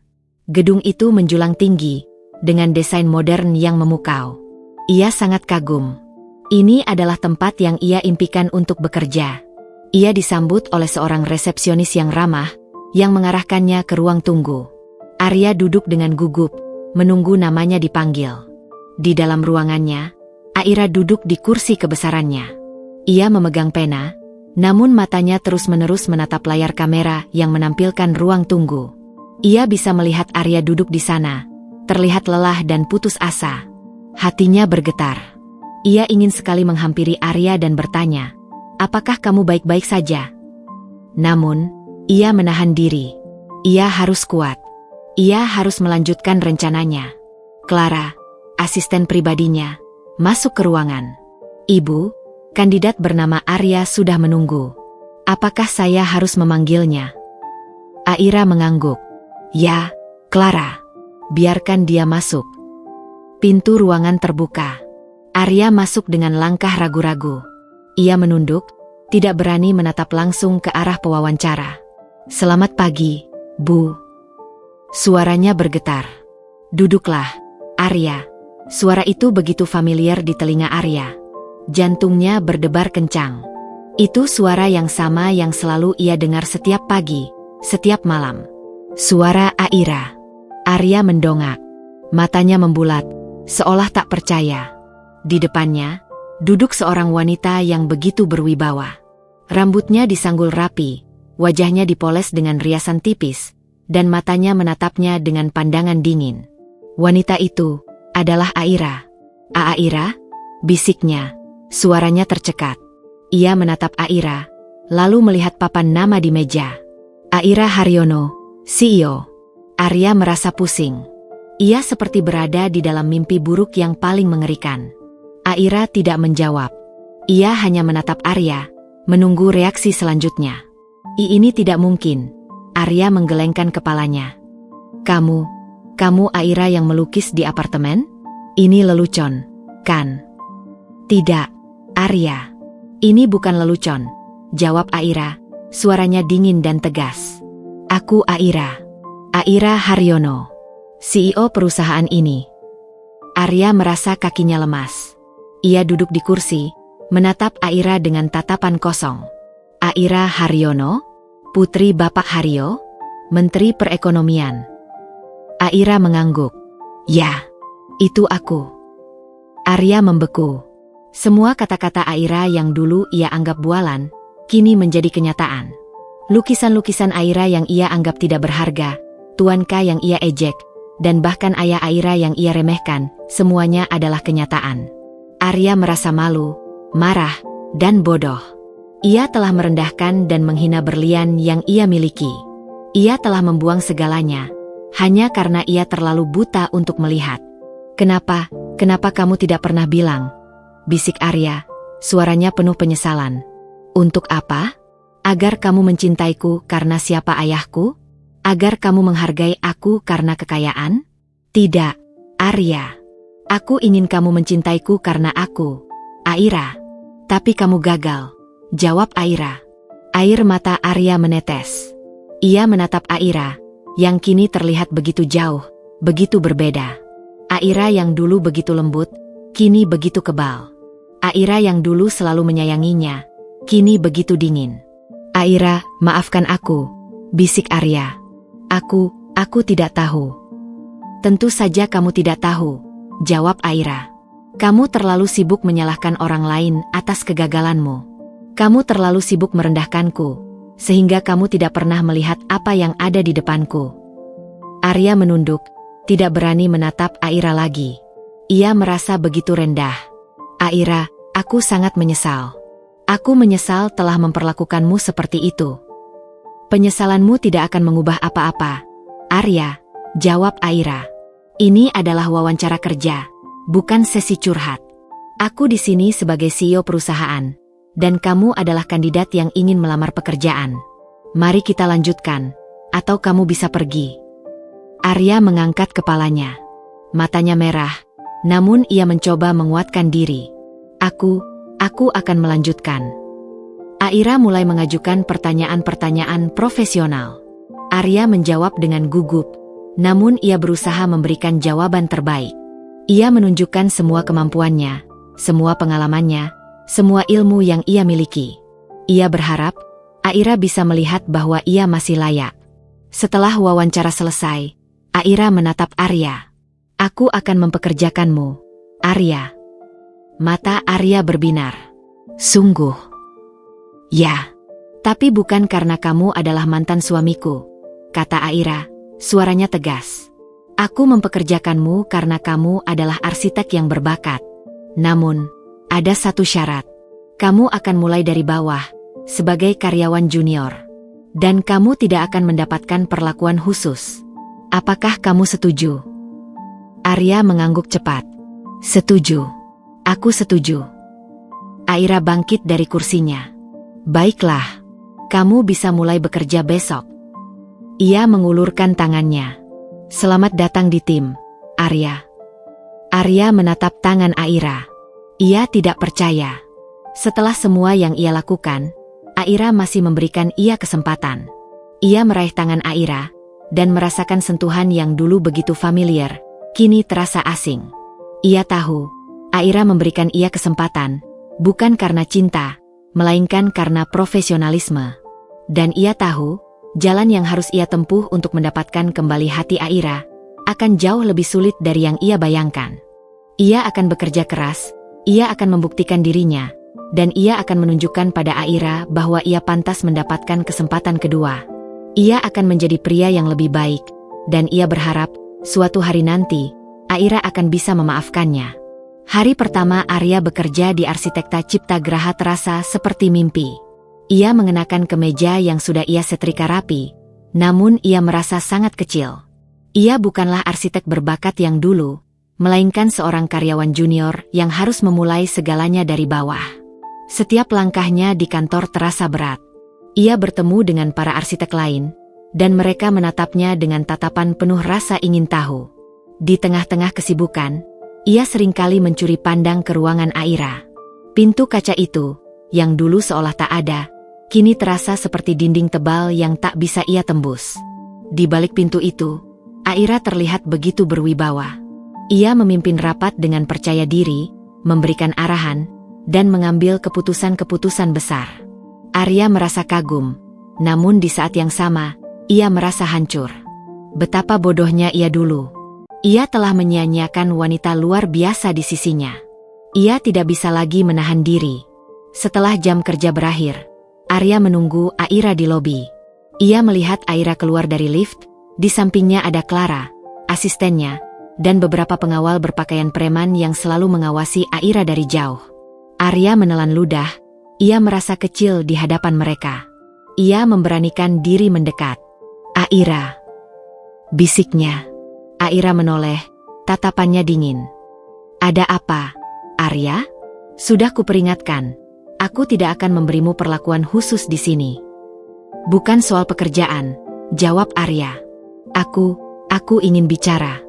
Gedung itu menjulang tinggi, dengan desain modern yang memukau. Ia sangat kagum. Ini adalah tempat yang ia impikan untuk bekerja. Ia disambut oleh seorang resepsionis yang ramah, yang mengarahkannya ke ruang tunggu. Arya duduk dengan gugup, menunggu namanya dipanggil. Di dalam ruangannya, Aira duduk di kursi kebesarannya. Ia memegang pena, namun matanya terus-menerus menatap layar kamera yang menampilkan ruang tunggu. Ia bisa melihat Arya duduk di sana, terlihat lelah dan putus asa. Hatinya bergetar. Ia ingin sekali menghampiri Arya dan bertanya, "Apakah kamu baik-baik saja?" Namun, Ia menahan diri. Ia harus kuat. Ia harus melanjutkan rencananya. Clara, asisten pribadinya, masuk ke ruangan. Ibu, kandidat bernama Arya sudah menunggu. Apakah saya harus memanggilnya? Aira mengangguk. Ya, Clara. Biarkan dia masuk. Pintu ruangan terbuka. Arya masuk dengan langkah ragu-ragu. Ia menunduk, tidak berani menatap langsung ke arah pewawancara. Selamat pagi, Bu. Suaranya bergetar. Duduklah, Arya. Suara itu begitu familiar di telinga Arya. Jantungnya berdebar kencang. Itu suara yang sama yang selalu ia dengar setiap pagi, setiap malam. Suara Aira. Arya mendongak. Matanya membulat, seolah tak percaya. Di depannya, duduk seorang wanita yang begitu berwibawa. Rambutnya disanggul rapi, wajahnya dipoles dengan riasan tipis, dan matanya menatapnya dengan pandangan dingin. Wanita itu adalah Aira. Aira? Bisiknya. Suaranya tercekat. Ia menatap Aira, lalu melihat papan nama di meja. Aira Haryono, CEO. Arya merasa pusing. Ia seperti berada di dalam mimpi buruk yang paling mengerikan. Aira tidak menjawab. Ia hanya menatap Arya, menunggu reaksi selanjutnya. Ini tidak mungkin. Arya menggelengkan kepalanya. Kamu Aira yang melukis di apartemen? Ini lelucon, kan? Tidak, Arya. Ini bukan lelucon, jawab Aira, suaranya dingin dan tegas. Aku Aira Haryono, CEO perusahaan ini. Arya merasa kakinya lemas. Ia duduk di kursi, menatap Aira dengan tatapan kosong. Aira Haryono, putri Bapak Haryo, Menteri Perekonomian. Aira mengangguk. Ya, itu aku. Arya membeku. Semua kata-kata Aira yang dulu ia anggap bualan, kini menjadi kenyataan. Lukisan-lukisan Aira yang ia anggap tidak berharga, Tuan K yang ia ejek, dan bahkan ayah Aira yang ia remehkan, semuanya adalah kenyataan. Arya merasa malu, marah, dan bodoh. Ia telah merendahkan dan menghina berlian yang ia miliki. Ia telah membuang segalanya, hanya karena ia terlalu buta untuk melihat. Kenapa kamu tidak pernah bilang? Bisik Arya, suaranya penuh penyesalan. Untuk apa? Agar kamu mencintaiku karena siapa ayahku? Agar kamu menghargai aku karena kekayaan? Tidak, Arya. Aku ingin kamu mencintaiku karena aku, Aira. Tapi kamu gagal, jawab Aira. Air mata Arya menetes. Ia menatap Aira, yang kini terlihat begitu jauh, begitu berbeda. Aira yang dulu begitu lembut, kini begitu kebal. Aira yang dulu selalu menyayanginya, kini begitu dingin. Aira, maafkan aku, bisik Arya. Aku tidak tahu. Tentu saja kamu tidak tahu, jawab Aira. Kamu terlalu sibuk menyalahkan orang lain atas kegagalanmu. Kamu terlalu sibuk merendahkanku, sehingga kamu tidak pernah melihat apa yang ada di depanku. Arya menunduk, tidak berani menatap Aira lagi. Ia merasa begitu rendah. Aira, aku sangat menyesal. Aku menyesal telah memperlakukanmu seperti itu. Penyesalanmu tidak akan mengubah apa-apa, Arya, jawab Aira. Ini adalah wawancara kerja, bukan sesi curhat. Aku di sini sebagai CEO perusahaan, dan kamu adalah kandidat yang ingin melamar pekerjaan. Mari kita lanjutkan, atau kamu bisa pergi. Arya mengangkat kepalanya. Matanya merah, namun ia mencoba menguatkan diri. Aku akan melanjutkan. Aira mulai mengajukan pertanyaan-pertanyaan profesional. Arya menjawab dengan gugup, namun ia berusaha memberikan jawaban terbaik. Ia menunjukkan semua kemampuannya, semua pengalamannya, semua ilmu yang ia miliki. Ia berharap Aira bisa melihat bahwa ia masih layak. Setelah wawancara selesai, Aira menatap Arya. Aku akan mempekerjakanmu, Arya. Mata Arya berbinar. Sungguh? Ya, tapi bukan karena kamu adalah mantan suamiku, kata Aira, suaranya tegas. Aku mempekerjakanmu karena kamu adalah arsitek yang berbakat. Namun, ada satu syarat. Kamu akan mulai dari bawah, sebagai karyawan junior. Dan kamu tidak akan mendapatkan perlakuan khusus. Apakah kamu setuju? Arya mengangguk cepat. Setuju. Aku setuju. Aira bangkit dari kursinya. Baiklah. Kamu bisa mulai bekerja besok. Ia mengulurkan tangannya. Selamat datang di tim, Arya. Arya menatap tangan Aira. Ia tidak percaya. Setelah semua yang ia lakukan, Aira masih memberikan ia kesempatan. Ia meraih tangan Aira, dan merasakan sentuhan yang dulu begitu familiar, kini terasa asing. Ia tahu, Aira memberikan ia kesempatan, bukan karena cinta, melainkan karena profesionalisme. Dan ia tahu, jalan yang harus ia tempuh untuk mendapatkan kembali hati Aira, akan jauh lebih sulit dari yang ia bayangkan. Ia akan bekerja keras, ia akan membuktikan dirinya, dan ia akan menunjukkan pada Aira bahwa ia pantas mendapatkan kesempatan kedua. Ia akan menjadi pria yang lebih baik, dan ia berharap, suatu hari nanti, Aira akan bisa memaafkannya. Hari pertama Arya bekerja di Arsitekta Cipta Graha terasa seperti mimpi. Ia mengenakan kemeja yang sudah ia setrika rapi, namun ia merasa sangat kecil. Ia bukanlah arsitek berbakat yang dulu, melainkan seorang karyawan junior yang harus memulai segalanya dari bawah. Setiap langkahnya di kantor terasa berat. Ia bertemu dengan para arsitek lain, dan mereka menatapnya dengan tatapan penuh rasa ingin tahu. Di tengah-tengah kesibukan, ia seringkali mencuri pandang ke ruangan Aira. Pintu kaca itu, yang dulu seolah tak ada, kini terasa seperti dinding tebal yang tak bisa ia tembus. Di balik pintu itu, Aira terlihat begitu berwibawa. Ia memimpin rapat dengan percaya diri, memberikan arahan, dan mengambil keputusan-keputusan besar. Arya merasa kagum, namun di saat yang sama, ia merasa hancur. Betapa bodohnya ia dulu. Ia telah menyia-nyiakan wanita luar biasa di sisinya. Ia tidak bisa lagi menahan diri. Setelah jam kerja berakhir, Arya menunggu Aira di lobi. Ia melihat Aira keluar dari lift, di sampingnya ada Clara, asistennya, dan beberapa pengawal berpakaian preman yang selalu mengawasi Aira dari jauh. Arya menelan ludah, ia merasa kecil di hadapan mereka. Ia memberanikan diri mendekat. Aira, bisiknya. Aira menoleh, tatapannya dingin. Ada apa, Arya? Sudah kuperingatkan, aku tidak akan memberimu perlakuan khusus di sini. Bukan soal pekerjaan, jawab Arya. Aku ingin bicara.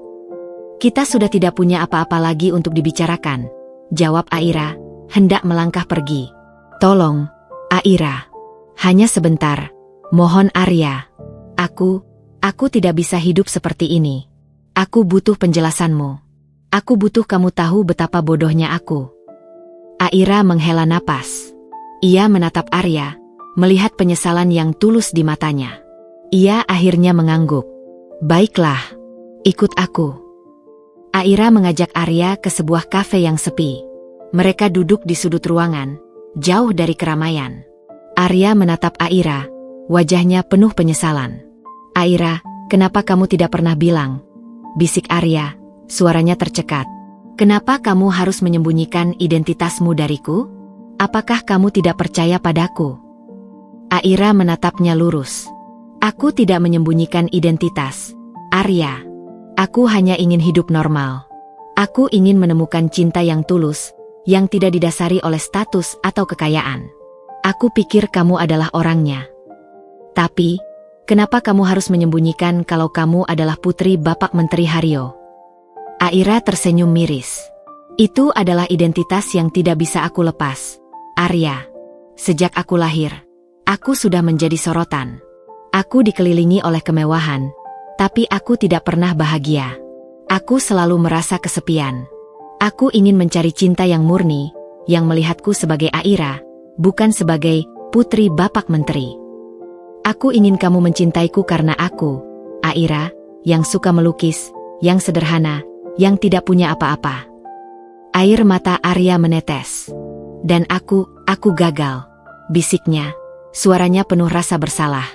Kita sudah tidak punya apa-apa lagi untuk dibicarakan, jawab Aira, hendak melangkah pergi. Tolong, Aira. Hanya sebentar, mohon Arya. Aku tidak bisa hidup seperti ini. Aku butuh penjelasanmu. Aku butuh kamu tahu betapa bodohnya aku. Aira menghela napas. Ia menatap Arya, melihat penyesalan yang tulus di matanya. Ia akhirnya mengangguk. Baiklah, ikut aku. Aira mengajak Arya ke sebuah kafe yang sepi. Mereka duduk di sudut ruangan, jauh dari keramaian. Arya menatap Aira, wajahnya penuh penyesalan. Aira, kenapa kamu tidak pernah bilang? Bisik Arya, suaranya tercekat. Kenapa kamu harus menyembunyikan identitasmu dariku? Apakah kamu tidak percaya padaku? Aira menatapnya lurus. Aku tidak menyembunyikan identitas, Arya. Aku hanya ingin hidup normal. Aku ingin menemukan cinta yang tulus, yang tidak didasari oleh status atau kekayaan. Aku pikir kamu adalah orangnya. Tapi, kenapa kamu harus menyembunyikan kalau kamu adalah putri Bapak Menteri Haryo? Aira tersenyum miris. Itu adalah identitas yang tidak bisa aku lepas, Arya. Sejak aku lahir, aku sudah menjadi sorotan. Aku dikelilingi oleh kemewahan, tapi aku tidak pernah bahagia. Aku selalu merasa kesepian. Aku ingin mencari cinta yang murni, yang melihatku sebagai Aira, bukan sebagai putri Bapak Menteri. Aku ingin kamu mencintaiku karena aku, Aira, yang suka melukis, yang sederhana, yang tidak punya apa-apa. Air mata Arya menetes. Dan aku gagal, bisiknya, suaranya penuh rasa bersalah.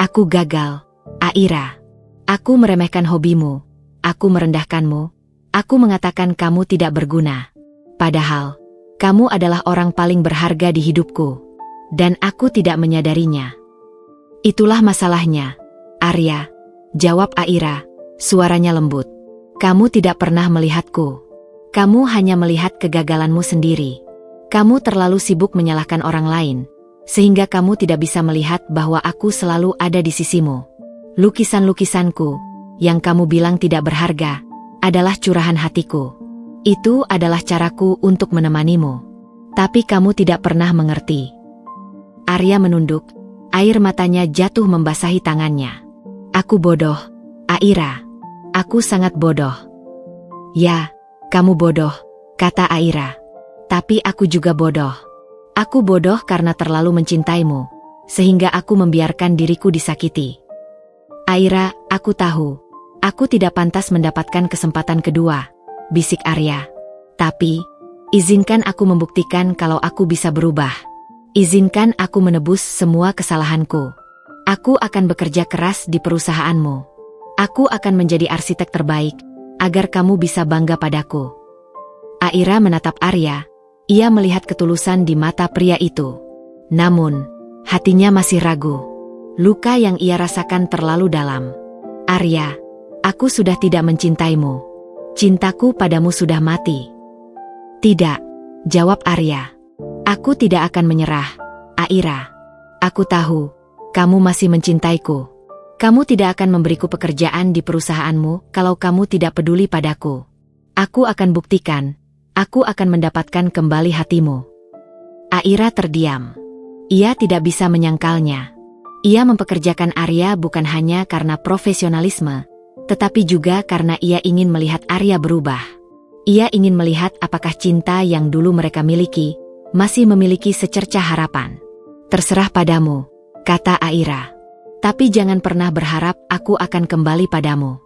Aku gagal, Aira. Aku meremehkan hobimu, aku merendahkanmu. Aku mengatakan kamu tidak berguna. Padahal, kamu adalah orang paling berharga di hidupku. Dan aku tidak menyadarinya. Itulah masalahnya, Arya, jawab Aira, suaranya lembut. Kamu tidak pernah melihatku. Kamu hanya melihat kegagalanmu sendiri. Kamu terlalu sibuk menyalahkan orang lain, sehingga kamu tidak bisa melihat bahwa aku selalu ada di sisimu. Lukisan-lukisanku, yang kamu bilang tidak berharga, adalah curahan hatiku. Itu adalah caraku untuk menemanimu. Tapi kamu tidak pernah mengerti. Arya menunduk, air matanya jatuh membasahi tangannya. Aku bodoh, Aira. Aku sangat bodoh. Ya, kamu bodoh, kata Aira. Tapi aku juga bodoh. Aku bodoh karena terlalu mencintaimu, sehingga aku membiarkan diriku disakiti. Aira, aku tahu. Aku tidak pantas mendapatkan kesempatan kedua, bisik Arya. Tapi, izinkan aku membuktikan kalau aku bisa berubah. Izinkan aku menebus semua kesalahanku. Aku akan bekerja keras di perusahaanmu. Aku akan menjadi arsitek terbaik, agar kamu bisa bangga padaku. Aira menatap Arya. Ia melihat ketulusan di mata pria itu. Namun, hatinya masih ragu. Luka yang ia rasakan terlalu dalam. Arya, aku sudah tidak mencintaimu. Cintaku padamu sudah mati. Tidak, jawab Arya. Aku tidak akan menyerah, Aira. Aku tahu, kamu masih mencintaiku. Kamu tidak akan memberiku pekerjaan di perusahaanmu kalau kamu tidak peduli padaku. Aku akan buktikan, aku akan mendapatkan kembali hatimu. Aira terdiam. Ia tidak bisa menyangkalnya. Ia mempekerjakan Arya bukan hanya karena profesionalisme, tetapi juga karena ia ingin melihat Arya berubah. Ia ingin melihat apakah cinta yang dulu mereka miliki masih memiliki secercah harapan. Terserah padamu, kata Aira. Tapi jangan pernah berharap aku akan kembali padamu.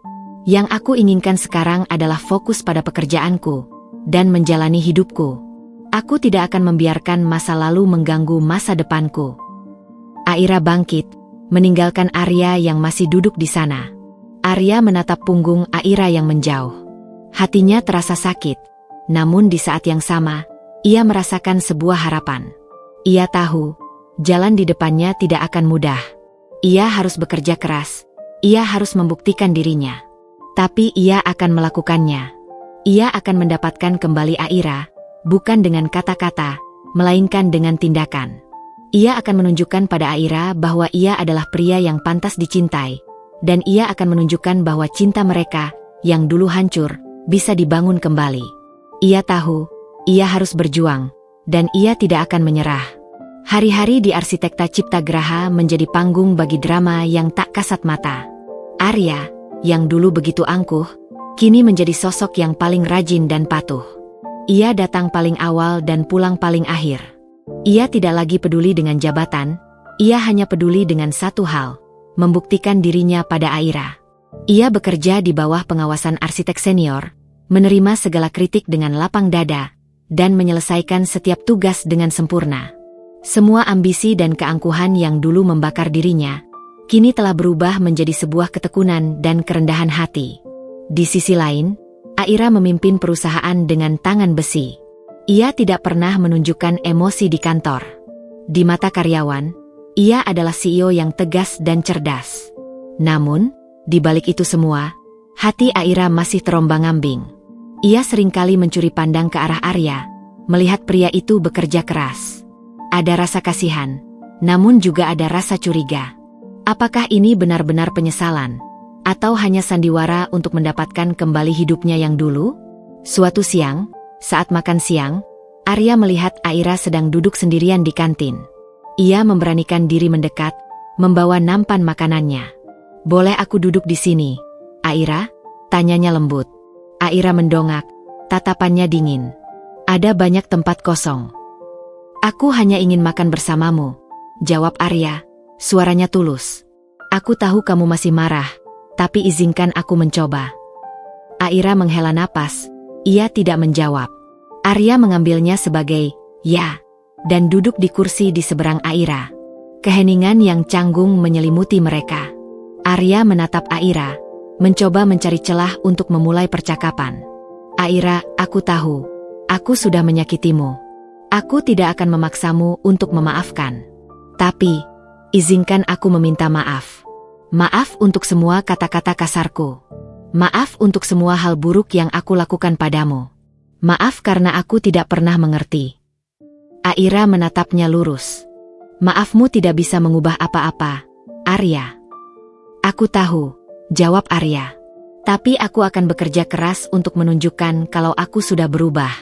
Yang aku inginkan sekarang adalah fokus pada pekerjaanku dan menjalani hidupku. Aku tidak akan membiarkan masa lalu mengganggu masa depanku. Aira bangkit, meninggalkan Arya yang masih duduk di sana. Arya menatap punggung Aira yang menjauh. Hatinya terasa sakit, namun di saat yang sama, ia merasakan sebuah harapan. Ia tahu, jalan di depannya tidak akan mudah. Ia harus bekerja keras. Ia harus membuktikan dirinya. Tapi ia akan melakukannya. Ia akan mendapatkan kembali Aira, bukan dengan kata-kata, melainkan dengan tindakan. Ia akan menunjukkan pada Aira bahwa ia adalah pria yang pantas dicintai, dan ia akan menunjukkan bahwa cinta mereka, yang dulu hancur, bisa dibangun kembali. Ia tahu, ia harus berjuang, dan ia tidak akan menyerah. Hari-hari di Arsitekta Ciptagraha menjadi panggung bagi drama yang tak kasat mata. Arya, yang dulu begitu angkuh, kini menjadi sosok yang paling rajin dan patuh. Ia datang paling awal dan pulang paling akhir. Ia tidak lagi peduli dengan jabatan, ia hanya peduli dengan satu hal, membuktikan dirinya pada Aira. Ia bekerja di bawah pengawasan arsitek senior, menerima segala kritik dengan lapang dada, dan menyelesaikan setiap tugas dengan sempurna. Semua ambisi dan keangkuhan yang dulu membakar dirinya, kini telah berubah menjadi sebuah ketekunan dan kerendahan hati. Di sisi lain, Aira memimpin perusahaan dengan tangan besi. Ia tidak pernah menunjukkan emosi di kantor. Di mata karyawan, ia adalah CEO yang tegas dan cerdas. Namun, di balik itu semua, hati Aira masih terombang-ambing. Ia seringkali mencuri pandang ke arah Arya, melihat pria itu bekerja keras. Ada rasa kasihan, namun juga ada rasa curiga. Apakah ini benar-benar penyesalan, atau hanya sandiwara untuk mendapatkan kembali hidupnya yang dulu? Suatu siang, saat makan siang, Arya melihat Aira sedang duduk sendirian di kantin. Ia memberanikan diri mendekat, membawa nampan makanannya. "Boleh aku duduk di sini, Aira?" tanyanya lembut. Aira mendongak, tatapannya dingin. "Ada banyak tempat kosong." "Aku hanya ingin makan bersamamu," jawab Arya, suaranya tulus. "Aku tahu kamu masih marah, tapi izinkan aku mencoba." Aira menghela napas, ia tidak menjawab. Arya mengambilnya sebagai "ya", dan duduk di kursi di seberang Aira. Keheningan yang canggung menyelimuti mereka. Arya menatap Aira, mencoba mencari celah untuk memulai percakapan. "Aira, aku tahu, aku sudah menyakitimu. Aku tidak akan memaksamu untuk memaafkan. Tapi, izinkan aku meminta maaf. Maaf untuk semua kata-kata kasarku. Maaf untuk semua hal buruk yang aku lakukan padamu. Maaf karena aku tidak pernah mengerti. Aira menatapnya lurus. Maafmu tidak bisa mengubah apa-apa, Arya. Aku tahu, jawab Arya. Tapi aku akan bekerja keras untuk menunjukkan kalau aku sudah berubah.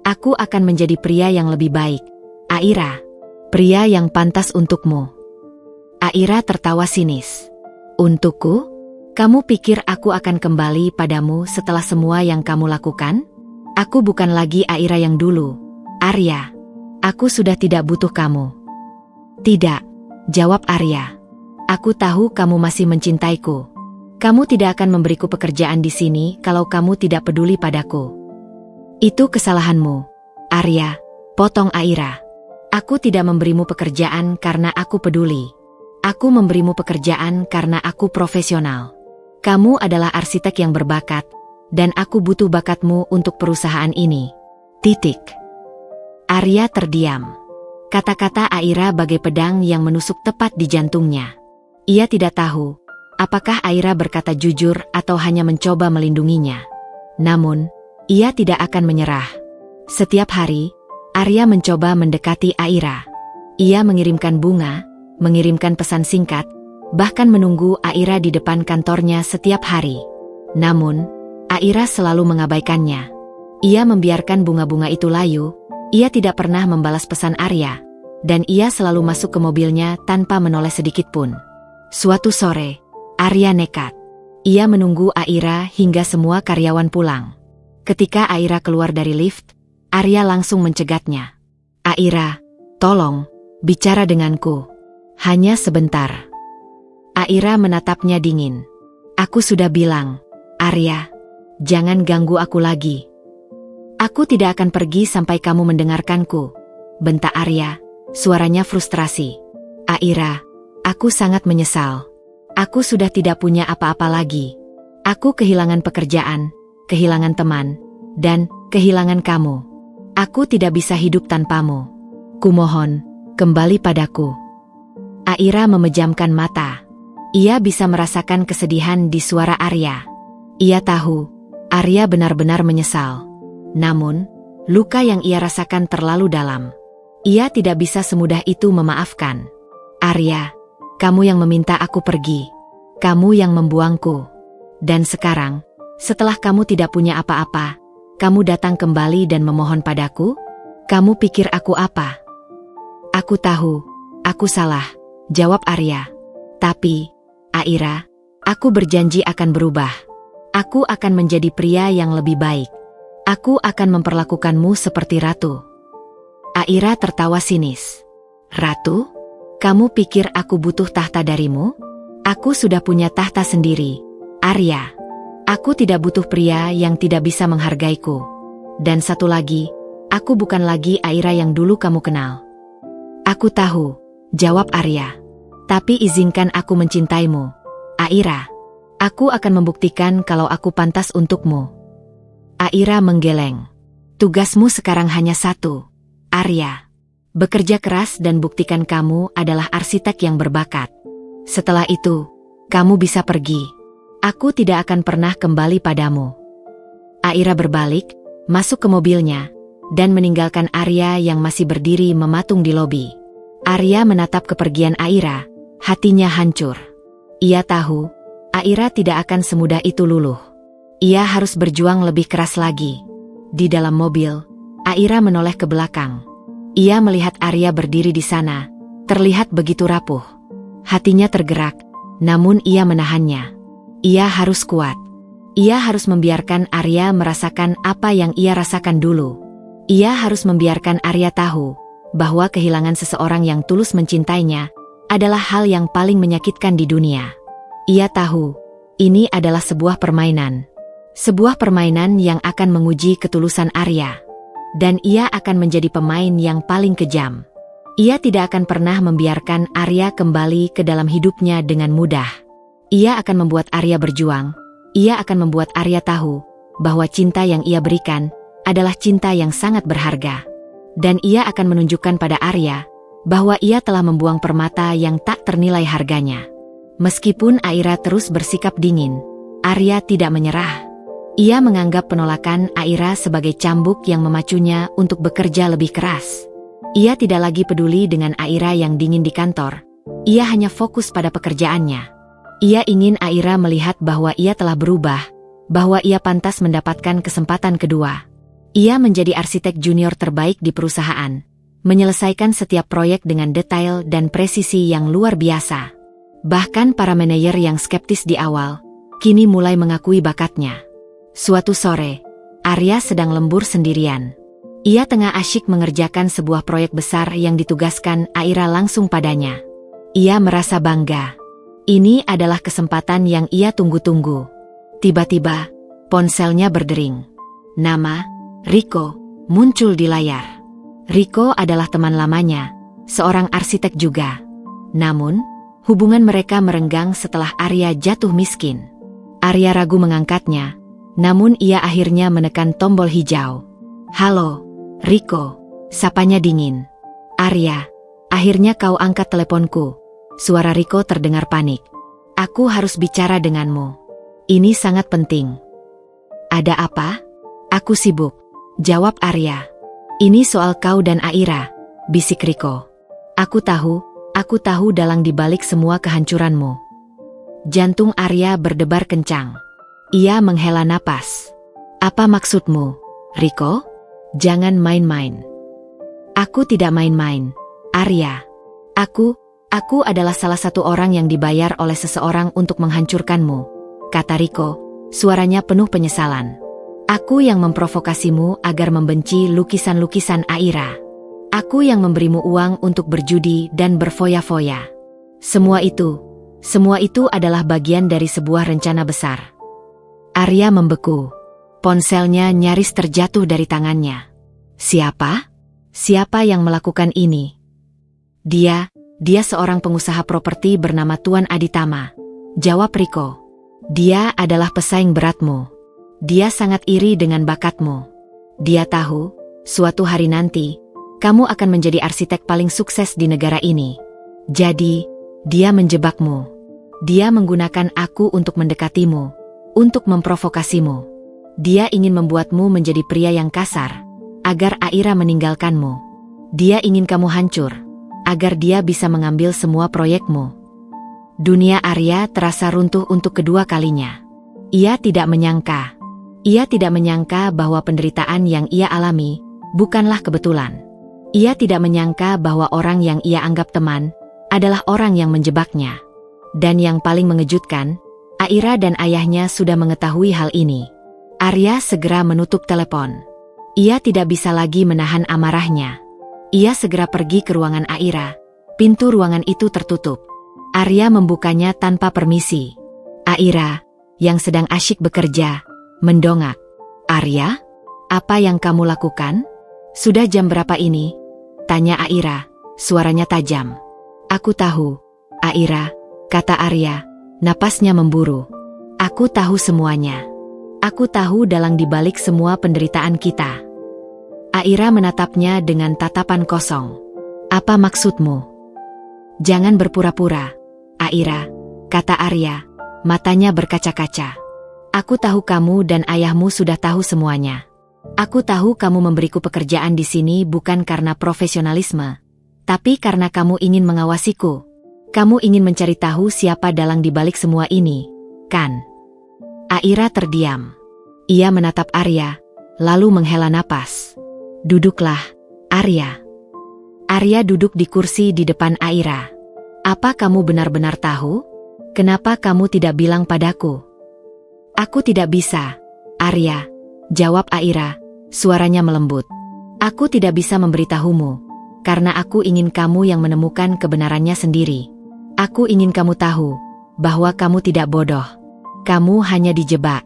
Aku akan menjadi pria yang lebih baik, Aira. Pria yang pantas untukmu. Aira tertawa sinis. Untukku? Kamu pikir aku akan kembali padamu setelah semua yang kamu lakukan? Aku bukan lagi Aira yang dulu, Arya. Aku sudah tidak butuh kamu. Tidak, jawab Arya. Aku tahu kamu masih mencintaiku. Kamu tidak akan memberiku pekerjaan di sini kalau kamu tidak peduli padaku. Itu kesalahanmu, Arya, potong Aira. Aku tidak memberimu pekerjaan karena aku peduli. Aku memberimu pekerjaan karena aku profesional. Kamu adalah arsitek yang berbakat, dan aku butuh bakatmu untuk perusahaan ini. Titik. Arya terdiam. Kata-kata Aira bagai pedang yang menusuk tepat di jantungnya. Ia tidak tahu, apakah Aira berkata jujur atau hanya mencoba melindunginya. Namun, ia tidak akan menyerah. Setiap hari, Arya mencoba mendekati Aira. Ia mengirimkan bunga, mengirimkan pesan singkat, bahkan menunggu Aira di depan kantornya setiap hari. Namun, Aira selalu mengabaikannya. Ia membiarkan bunga-bunga itu layu, ia tidak pernah membalas pesan Arya, dan ia selalu masuk ke mobilnya tanpa menoleh sedikit pun. Suatu sore, Arya nekat. Ia menunggu Aira hingga semua karyawan pulang. Ketika Aira keluar dari lift, Arya langsung mencegatnya. Aira, tolong, bicara denganku. Hanya sebentar. Aira menatapnya dingin. Aku sudah bilang, Arya, jangan ganggu aku lagi. Aku tidak akan pergi sampai kamu mendengarkanku, bentak Arya, suaranya frustrasi. Aira, aku sangat menyesal. Aku sudah tidak punya apa-apa lagi. Aku kehilangan pekerjaan, kehilangan teman, dan kehilangan kamu. Aku tidak bisa hidup tanpamu. Kumohon, kembali padaku. Aira memejamkan mata. Ia bisa merasakan kesedihan di suara Arya. Ia tahu, Arya benar-benar menyesal. Namun, luka yang ia rasakan terlalu dalam. Ia tidak bisa semudah itu memaafkan. Arya, kamu yang meminta aku pergi. Kamu yang membuangku. Dan sekarang, setelah kamu tidak punya apa-apa, kamu datang kembali dan memohon padaku? Kamu pikir aku apa? Aku tahu, aku salah, jawab Arya. Tapi, Aira, aku berjanji akan berubah. Aku akan menjadi pria yang lebih baik. Aku akan memperlakukanmu seperti ratu. Aira tertawa sinis. Ratu? Kamu pikir aku butuh tahta darimu? Aku sudah punya tahta sendiri, Arya. Aku tidak butuh pria yang tidak bisa menghargaiku. Dan satu lagi, aku bukan lagi Aira yang dulu kamu kenal. Aku tahu, jawab Arya. Tapi izinkan aku mencintaimu, Aira. Aku akan membuktikan kalau aku pantas untukmu. Aira menggeleng. Tugasmu sekarang hanya satu, Arya. Bekerja keras dan buktikan kamu adalah arsitek yang berbakat. Setelah itu, kamu bisa pergi. Aku tidak akan pernah kembali padamu. Aira berbalik, masuk ke mobilnya, dan meninggalkan Arya yang masih berdiri mematung di lobi. Arya menatap kepergian Aira, hatinya hancur. Ia tahu, Aira tidak akan semudah itu luluh. Ia harus berjuang lebih keras lagi. Di dalam mobil, Aira menoleh ke belakang. Ia melihat Arya berdiri di sana, terlihat begitu rapuh. Hatinya tergerak, namun ia menahannya. Ia harus kuat. Ia harus membiarkan Arya merasakan apa yang ia rasakan dulu. Ia harus membiarkan Arya tahu bahwa kehilangan seseorang yang tulus mencintainya adalah hal yang paling menyakitkan di dunia. Ia tahu, ini adalah sebuah permainan. Sebuah permainan yang akan menguji ketulusan Arya. Dan ia akan menjadi pemain yang paling kejam. Ia tidak akan pernah membiarkan Arya kembali ke dalam hidupnya dengan mudah. Ia akan membuat Arya berjuang. Ia akan membuat Arya tahu bahwa cinta yang ia berikan adalah cinta yang sangat berharga. Dan ia akan menunjukkan pada Arya bahwa ia telah membuang permata yang tak ternilai harganya. Meskipun Aira terus bersikap dingin, Arya tidak menyerah. Ia menganggap penolakan Aira sebagai cambuk yang memacunya untuk bekerja lebih keras. Ia tidak lagi peduli dengan Aira yang dingin di kantor. Ia hanya fokus pada pekerjaannya. Ia ingin Aira melihat bahwa ia telah berubah, bahwa ia pantas mendapatkan kesempatan kedua. Ia menjadi arsitek junior terbaik di perusahaan, menyelesaikan setiap proyek dengan detail dan presisi yang luar biasa. Bahkan para manajer yang skeptis di awal, kini mulai mengakui bakatnya. Suatu sore, Arya sedang lembur sendirian. Ia tengah asyik mengerjakan sebuah proyek besar yang ditugaskan Aira langsung padanya. Ia merasa bangga. Ini adalah kesempatan yang ia tunggu-tunggu. Tiba-tiba, ponselnya berdering. Nama, Rico, muncul di layar. Rico adalah teman lamanya, seorang arsitek juga. Namun, hubungan mereka merenggang setelah Arya jatuh miskin. Arya ragu mengangkatnya, namun ia akhirnya menekan tombol hijau. "Halo, Rico," sapanya dingin. "Arya, akhirnya kau angkat teleponku." Suara Rico terdengar panik. "Aku harus bicara denganmu. Ini sangat penting." "Ada apa?" "Aku sibuk," jawab Arya. "Ini soal kau dan Aira," bisik Rico. Aku tahu dalang dibalik semua kehancuranmu." Jantung Arya berdebar kencang. Ia menghela napas. "Apa maksudmu, Rico? Jangan main-main." "Aku tidak main-main, Arya. Aku adalah salah satu orang yang dibayar oleh seseorang untuk menghancurkanmu," kata Rico, suaranya penuh penyesalan. "Aku yang memprovokasimu agar membenci lukisan-lukisan Aira. Aku yang memberimu uang untuk berjudi dan berfoya-foya. Semua itu adalah bagian dari sebuah rencana besar." Arya membeku. Ponselnya nyaris terjatuh dari tangannya. "Siapa? Siapa yang melakukan ini?" Dia seorang pengusaha properti bernama Tuan Aditama," jawab Rico. "Dia adalah pesaing beratmu. Dia sangat iri dengan bakatmu. Dia tahu, suatu hari nanti, kamu akan menjadi arsitek paling sukses di negara ini. Jadi, dia menjebakmu. Dia menggunakan aku untuk mendekatimu, untuk memprovokasimu. Dia ingin membuatmu menjadi pria yang kasar, agar Aira meninggalkanmu. Dia ingin kamu hancur, agar dia bisa mengambil semua proyekmu." Dunia Arya terasa runtuh untuk kedua kalinya. Ia tidak menyangka bahwa penderitaan yang ia alami bukanlah kebetulan. Ia tidak menyangka bahwa orang yang ia anggap teman adalah orang yang menjebaknya. Dan yang paling mengejutkan, Aira dan ayahnya sudah mengetahui hal ini. Arya segera menutup telepon. Ia tidak bisa lagi menahan amarahnya. Ia segera pergi ke ruangan Aira. Pintu ruangan itu tertutup. Arya membukanya tanpa permisi. Aira, yang sedang asyik bekerja, mendongak. "Arya, apa yang kamu lakukan? Sudah jam berapa ini?" tanya Aira, suaranya tajam. "Aku tahu, Aira," kata Arya, napasnya memburu. "Aku tahu semuanya. Aku tahu dalang dibalik semua penderitaan kita." Aira menatapnya dengan tatapan kosong. "Apa maksudmu?" "Jangan berpura-pura, Aira," kata Arya, matanya berkaca-kaca. "Aku tahu kamu dan ayahmu sudah tahu semuanya. Aku tahu kamu memberiku pekerjaan di sini bukan karena profesionalisme, tapi karena kamu ingin mengawasiku. Kamu ingin mencari tahu siapa dalang dibalik semua ini, kan?" Aira terdiam. Ia menatap Arya, lalu menghela napas. "Duduklah, Arya." Arya duduk di kursi di depan Aira. "Apa kamu benar-benar tahu? Kenapa kamu tidak bilang padaku?" "Aku tidak bisa, Arya," jawab Aira, suaranya melembut. "Aku tidak bisa memberitahumu, karena aku ingin kamu yang menemukan kebenarannya sendiri. Aku ingin kamu tahu bahwa kamu tidak bodoh. Kamu hanya dijebak.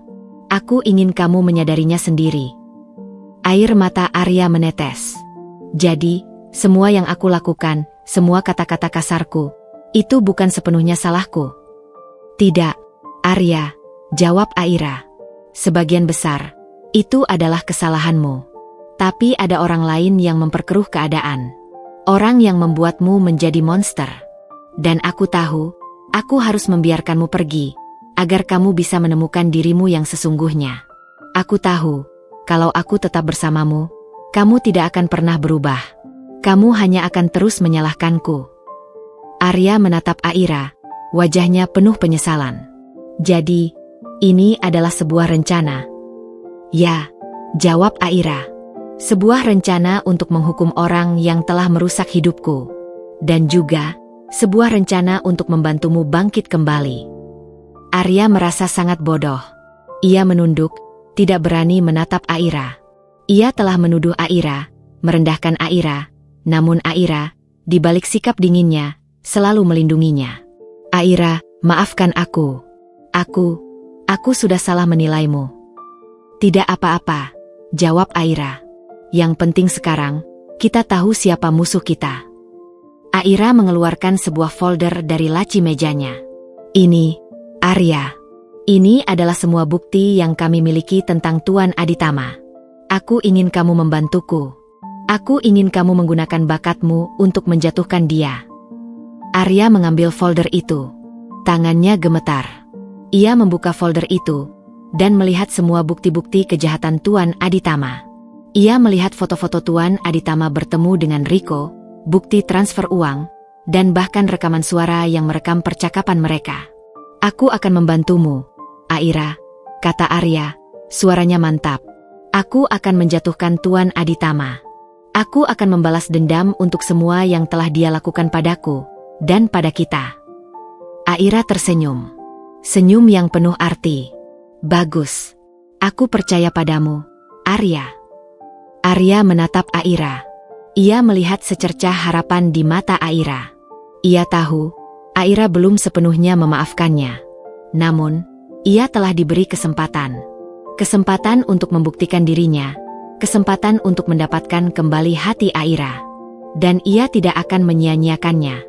Aku ingin kamu menyadarinya sendiri." Air mata Arya menetes. "Jadi, semua yang aku lakukan, semua kata-kata kasarku, itu bukan sepenuhnya salahku?" "Tidak, Arya," jawab Aira. "Sebagian besar, itu adalah kesalahanmu. Tapi ada orang lain yang memperkeruh keadaan. Orang yang membuatmu menjadi monster. Dan aku tahu, aku harus membiarkanmu pergi, agar kamu bisa menemukan dirimu yang sesungguhnya. Aku tahu, kalau aku tetap bersamamu, kamu tidak akan pernah berubah. Kamu hanya akan terus menyalahkanku. Arya menatap Aira, wajahnya penuh penyesalan. Jadi, ini adalah sebuah rencana. Ya, jawab Aira. Sebuah rencana untuk menghukum orang yang telah merusak hidupku. Dan juga, sebuah rencana untuk membantumu bangkit kembali. Arya merasa sangat bodoh. Ia menunduk, tidak berani menatap Aira. Ia telah menuduh Aira, merendahkan Aira, namun Aira, di balik sikap dinginnya, selalu melindunginya. Aira, maafkan aku. Aku sudah salah menilaimu. Tidak apa-apa, jawab Aira. Yang penting sekarang, kita tahu siapa musuh kita. Aira mengeluarkan sebuah folder dari laci mejanya. Ini, Arya. Ini adalah semua bukti yang kami miliki tentang Tuan Aditama. Aku ingin kamu membantuku. Aku ingin kamu menggunakan bakatmu untuk menjatuhkan dia. Arya mengambil folder itu. Tangannya gemetar. Ia membuka folder itu dan melihat semua bukti-bukti kejahatan Tuan Aditama. Ia melihat foto-foto Tuan Aditama bertemu dengan Riko, bukti transfer uang, dan bahkan rekaman suara yang merekam percakapan mereka. Aku akan membantumu, Aira, kata Arya, suaranya mantap. Aku akan menjatuhkan Tuan Aditama. Aku akan membalas dendam untuk semua yang telah dia lakukan padaku, dan pada kita. Aira tersenyum. Senyum yang penuh arti. Bagus. Aku percaya padamu, Arya. Arya menatap Aira. Ia melihat secercah harapan di mata Aira. Ia tahu, Aira belum sepenuhnya memaafkannya. Namun, ia telah diberi kesempatan. Kesempatan untuk membuktikan dirinya. Kesempatan untuk mendapatkan kembali hati Aira. Dan ia tidak akan menyia-nyiakannya.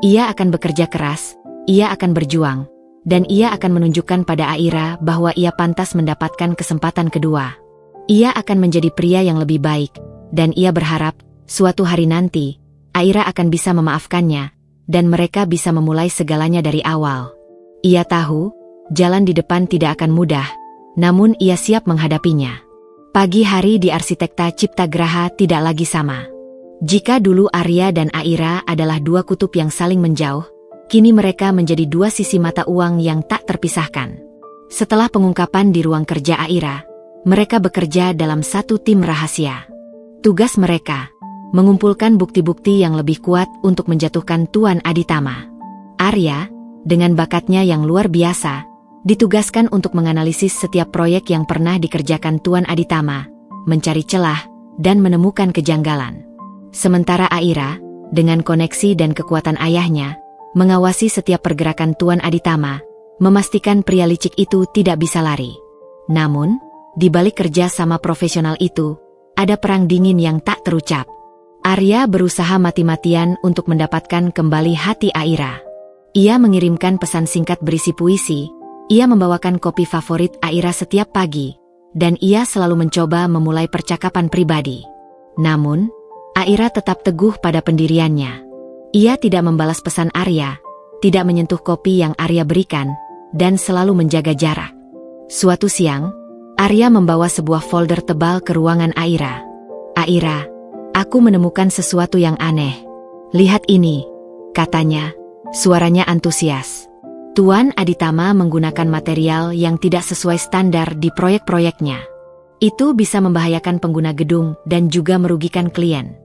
Ia akan bekerja keras, ia akan berjuang, dan ia akan menunjukkan pada Aira bahwa ia pantas mendapatkan kesempatan kedua. Ia akan menjadi pria yang lebih baik, dan ia berharap, suatu hari nanti, Aira akan bisa memaafkannya, dan mereka bisa memulai segalanya dari awal. Ia tahu, jalan di depan tidak akan mudah, namun ia siap menghadapinya. Pagi hari di Arsitekta Ciptagraha tidak lagi sama. Jika dulu Arya dan Aira adalah dua kutub yang saling menjauh, kini mereka menjadi dua sisi mata uang yang tak terpisahkan. Setelah pengungkapan di ruang kerja Aira, mereka bekerja dalam satu tim rahasia. Tugas mereka, mengumpulkan bukti-bukti yang lebih kuat untuk menjatuhkan Tuan Aditama. Arya, dengan bakatnya yang luar biasa, ditugaskan untuk menganalisis setiap proyek yang pernah dikerjakan Tuan Aditama, mencari celah, dan menemukan kejanggalan. Sementara Aira, dengan koneksi dan kekuatan ayahnya, mengawasi setiap pergerakan Tuan Aditama, memastikan pria licik itu tidak bisa lari. Namun, di balik kerja sama profesional itu, ada perang dingin yang tak terucap. Arya berusaha mati-matian untuk mendapatkan kembali hati Aira. Ia mengirimkan pesan singkat berisi puisi, ia membawakan kopi favorit Aira setiap pagi, dan ia selalu mencoba memulai percakapan pribadi. Namun, Aira tetap teguh pada pendiriannya. Ia tidak membalas pesan Arya, tidak menyentuh kopi yang Arya berikan, dan selalu menjaga jarak. Suatu siang, Arya membawa sebuah folder tebal ke ruangan Aira. Aira, aku menemukan sesuatu yang aneh. Lihat ini, katanya, suaranya antusias. Tuan Aditama menggunakan material yang tidak sesuai standar di proyek-proyeknya. Itu bisa membahayakan pengguna gedung dan juga merugikan klien.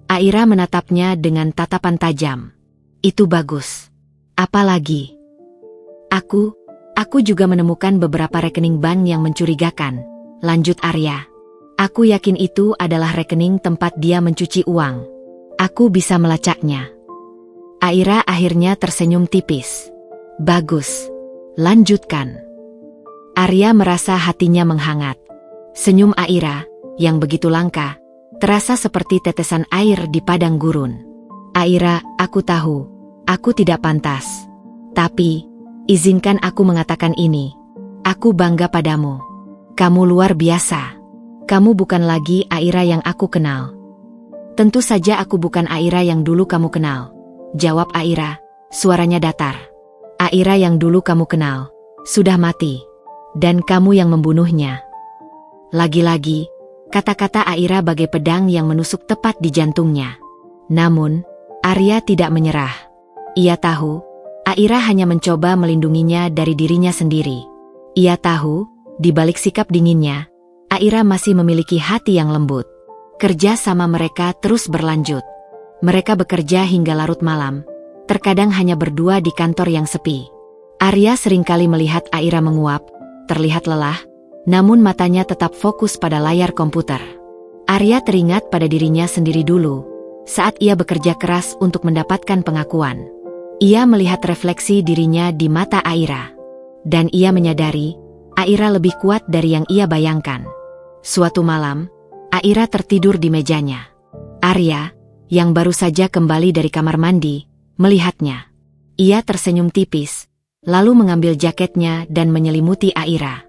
Aira menatapnya dengan tatapan tajam. Itu bagus. Apalagi? Aku juga menemukan beberapa rekening bank yang mencurigakan, lanjut Arya. Aku yakin itu adalah rekening tempat dia mencuci uang. Aku bisa melacaknya. Aira akhirnya tersenyum tipis. Bagus. Lanjutkan. Arya merasa hatinya menghangat. Senyum Aira, yang begitu langka, terasa seperti tetesan air di padang gurun. Aira, aku tahu, aku tidak pantas. Tapi, izinkan aku mengatakan ini. Aku bangga padamu. Kamu luar biasa. Kamu bukan lagi Aira yang aku kenal. Tentu saja aku bukan Aira yang dulu kamu kenal, jawab Aira, suaranya datar. Aira yang dulu kamu kenal, sudah mati. Dan kamu yang membunuhnya. Lagi-lagi, kata-kata Aira bagai pedang yang menusuk tepat di jantungnya. Namun, Arya tidak menyerah. Ia tahu, Aira hanya mencoba melindunginya dari dirinya sendiri. Ia tahu, di balik sikap dinginnya, Aira masih memiliki hati yang lembut. Kerja sama mereka terus berlanjut. Mereka bekerja hingga larut malam, terkadang hanya berdua di kantor yang sepi. Arya seringkali melihat Aira menguap, terlihat lelah, namun matanya tetap fokus pada layar komputer. Arya teringat pada dirinya sendiri dulu, saat ia bekerja keras untuk mendapatkan pengakuan. Ia melihat refleksi dirinya di mata Aira. Dan ia menyadari, Aira lebih kuat dari yang ia bayangkan. Suatu malam, Aira tertidur di mejanya. Arya, yang baru saja kembali dari kamar mandi, melihatnya. Ia tersenyum tipis, lalu mengambil jaketnya dan menyelimuti Aira.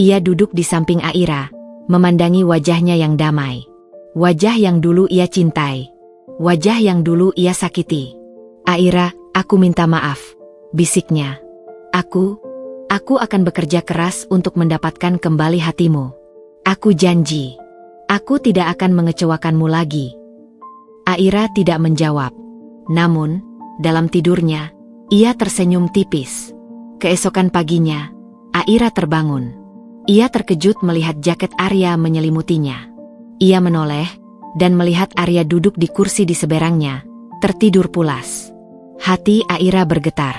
Ia duduk di samping Aira, memandangi wajahnya yang damai. Wajah yang dulu ia cintai. Wajah yang dulu ia sakiti. Aira, aku minta maaf, bisiknya. Aku akan bekerja keras untuk mendapatkan kembali hatimu. Aku janji. Aku tidak akan mengecewakanmu lagi. Aira tidak menjawab. Namun, dalam tidurnya, ia tersenyum tipis. Keesokan paginya, Aira terbangun. Ia terkejut melihat jaket Arya menyelimutinya. Ia menoleh, dan melihat Arya duduk di kursi di seberangnya, tertidur pulas. Hati Aira bergetar.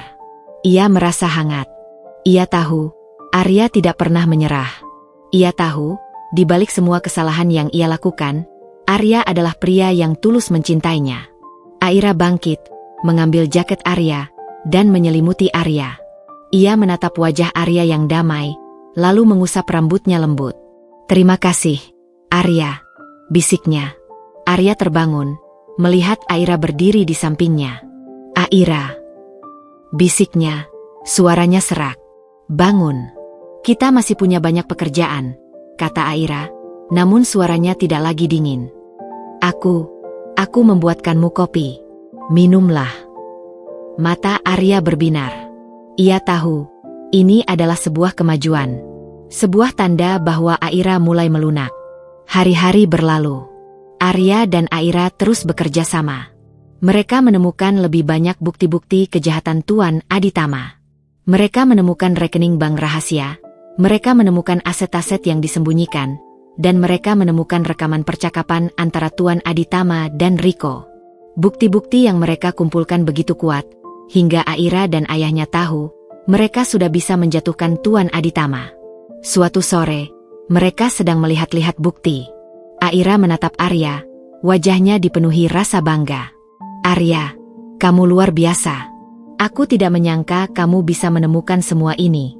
Ia merasa hangat. Ia tahu, Arya tidak pernah menyerah. Ia tahu, di balik semua kesalahan yang ia lakukan, Arya adalah pria yang tulus mencintainya. Aira bangkit, mengambil jaket Arya, dan menyelimuti Arya. Ia menatap wajah Arya yang damai, lalu mengusap rambutnya lembut. Terima kasih, Arya, bisiknya. Arya terbangun, melihat Aira berdiri di sampingnya. Aira, bisiknya, suaranya serak. Bangun. Kita masih punya banyak pekerjaan, kata Aira, namun suaranya tidak lagi dingin. Aku membuatkanmu kopi. Minumlah. Mata Arya berbinar. Ia tahu, ini adalah sebuah kemajuan. Sebuah tanda bahwa Aira mulai melunak. Hari-hari berlalu. Arya dan Aira terus bekerja sama. Mereka menemukan lebih banyak bukti-bukti kejahatan Tuan Aditama. Mereka menemukan rekening bank rahasia, mereka menemukan aset-aset yang disembunyikan, dan mereka menemukan rekaman percakapan antara Tuan Aditama dan Riko. Bukti-bukti yang mereka kumpulkan begitu kuat, hingga Aira dan ayahnya tahu, mereka sudah bisa menjatuhkan Tuan Aditama. Suatu sore, mereka sedang melihat-lihat bukti. Aira menatap Arya, wajahnya dipenuhi rasa bangga. Arya, kamu luar biasa. Aku tidak menyangka kamu bisa menemukan semua ini.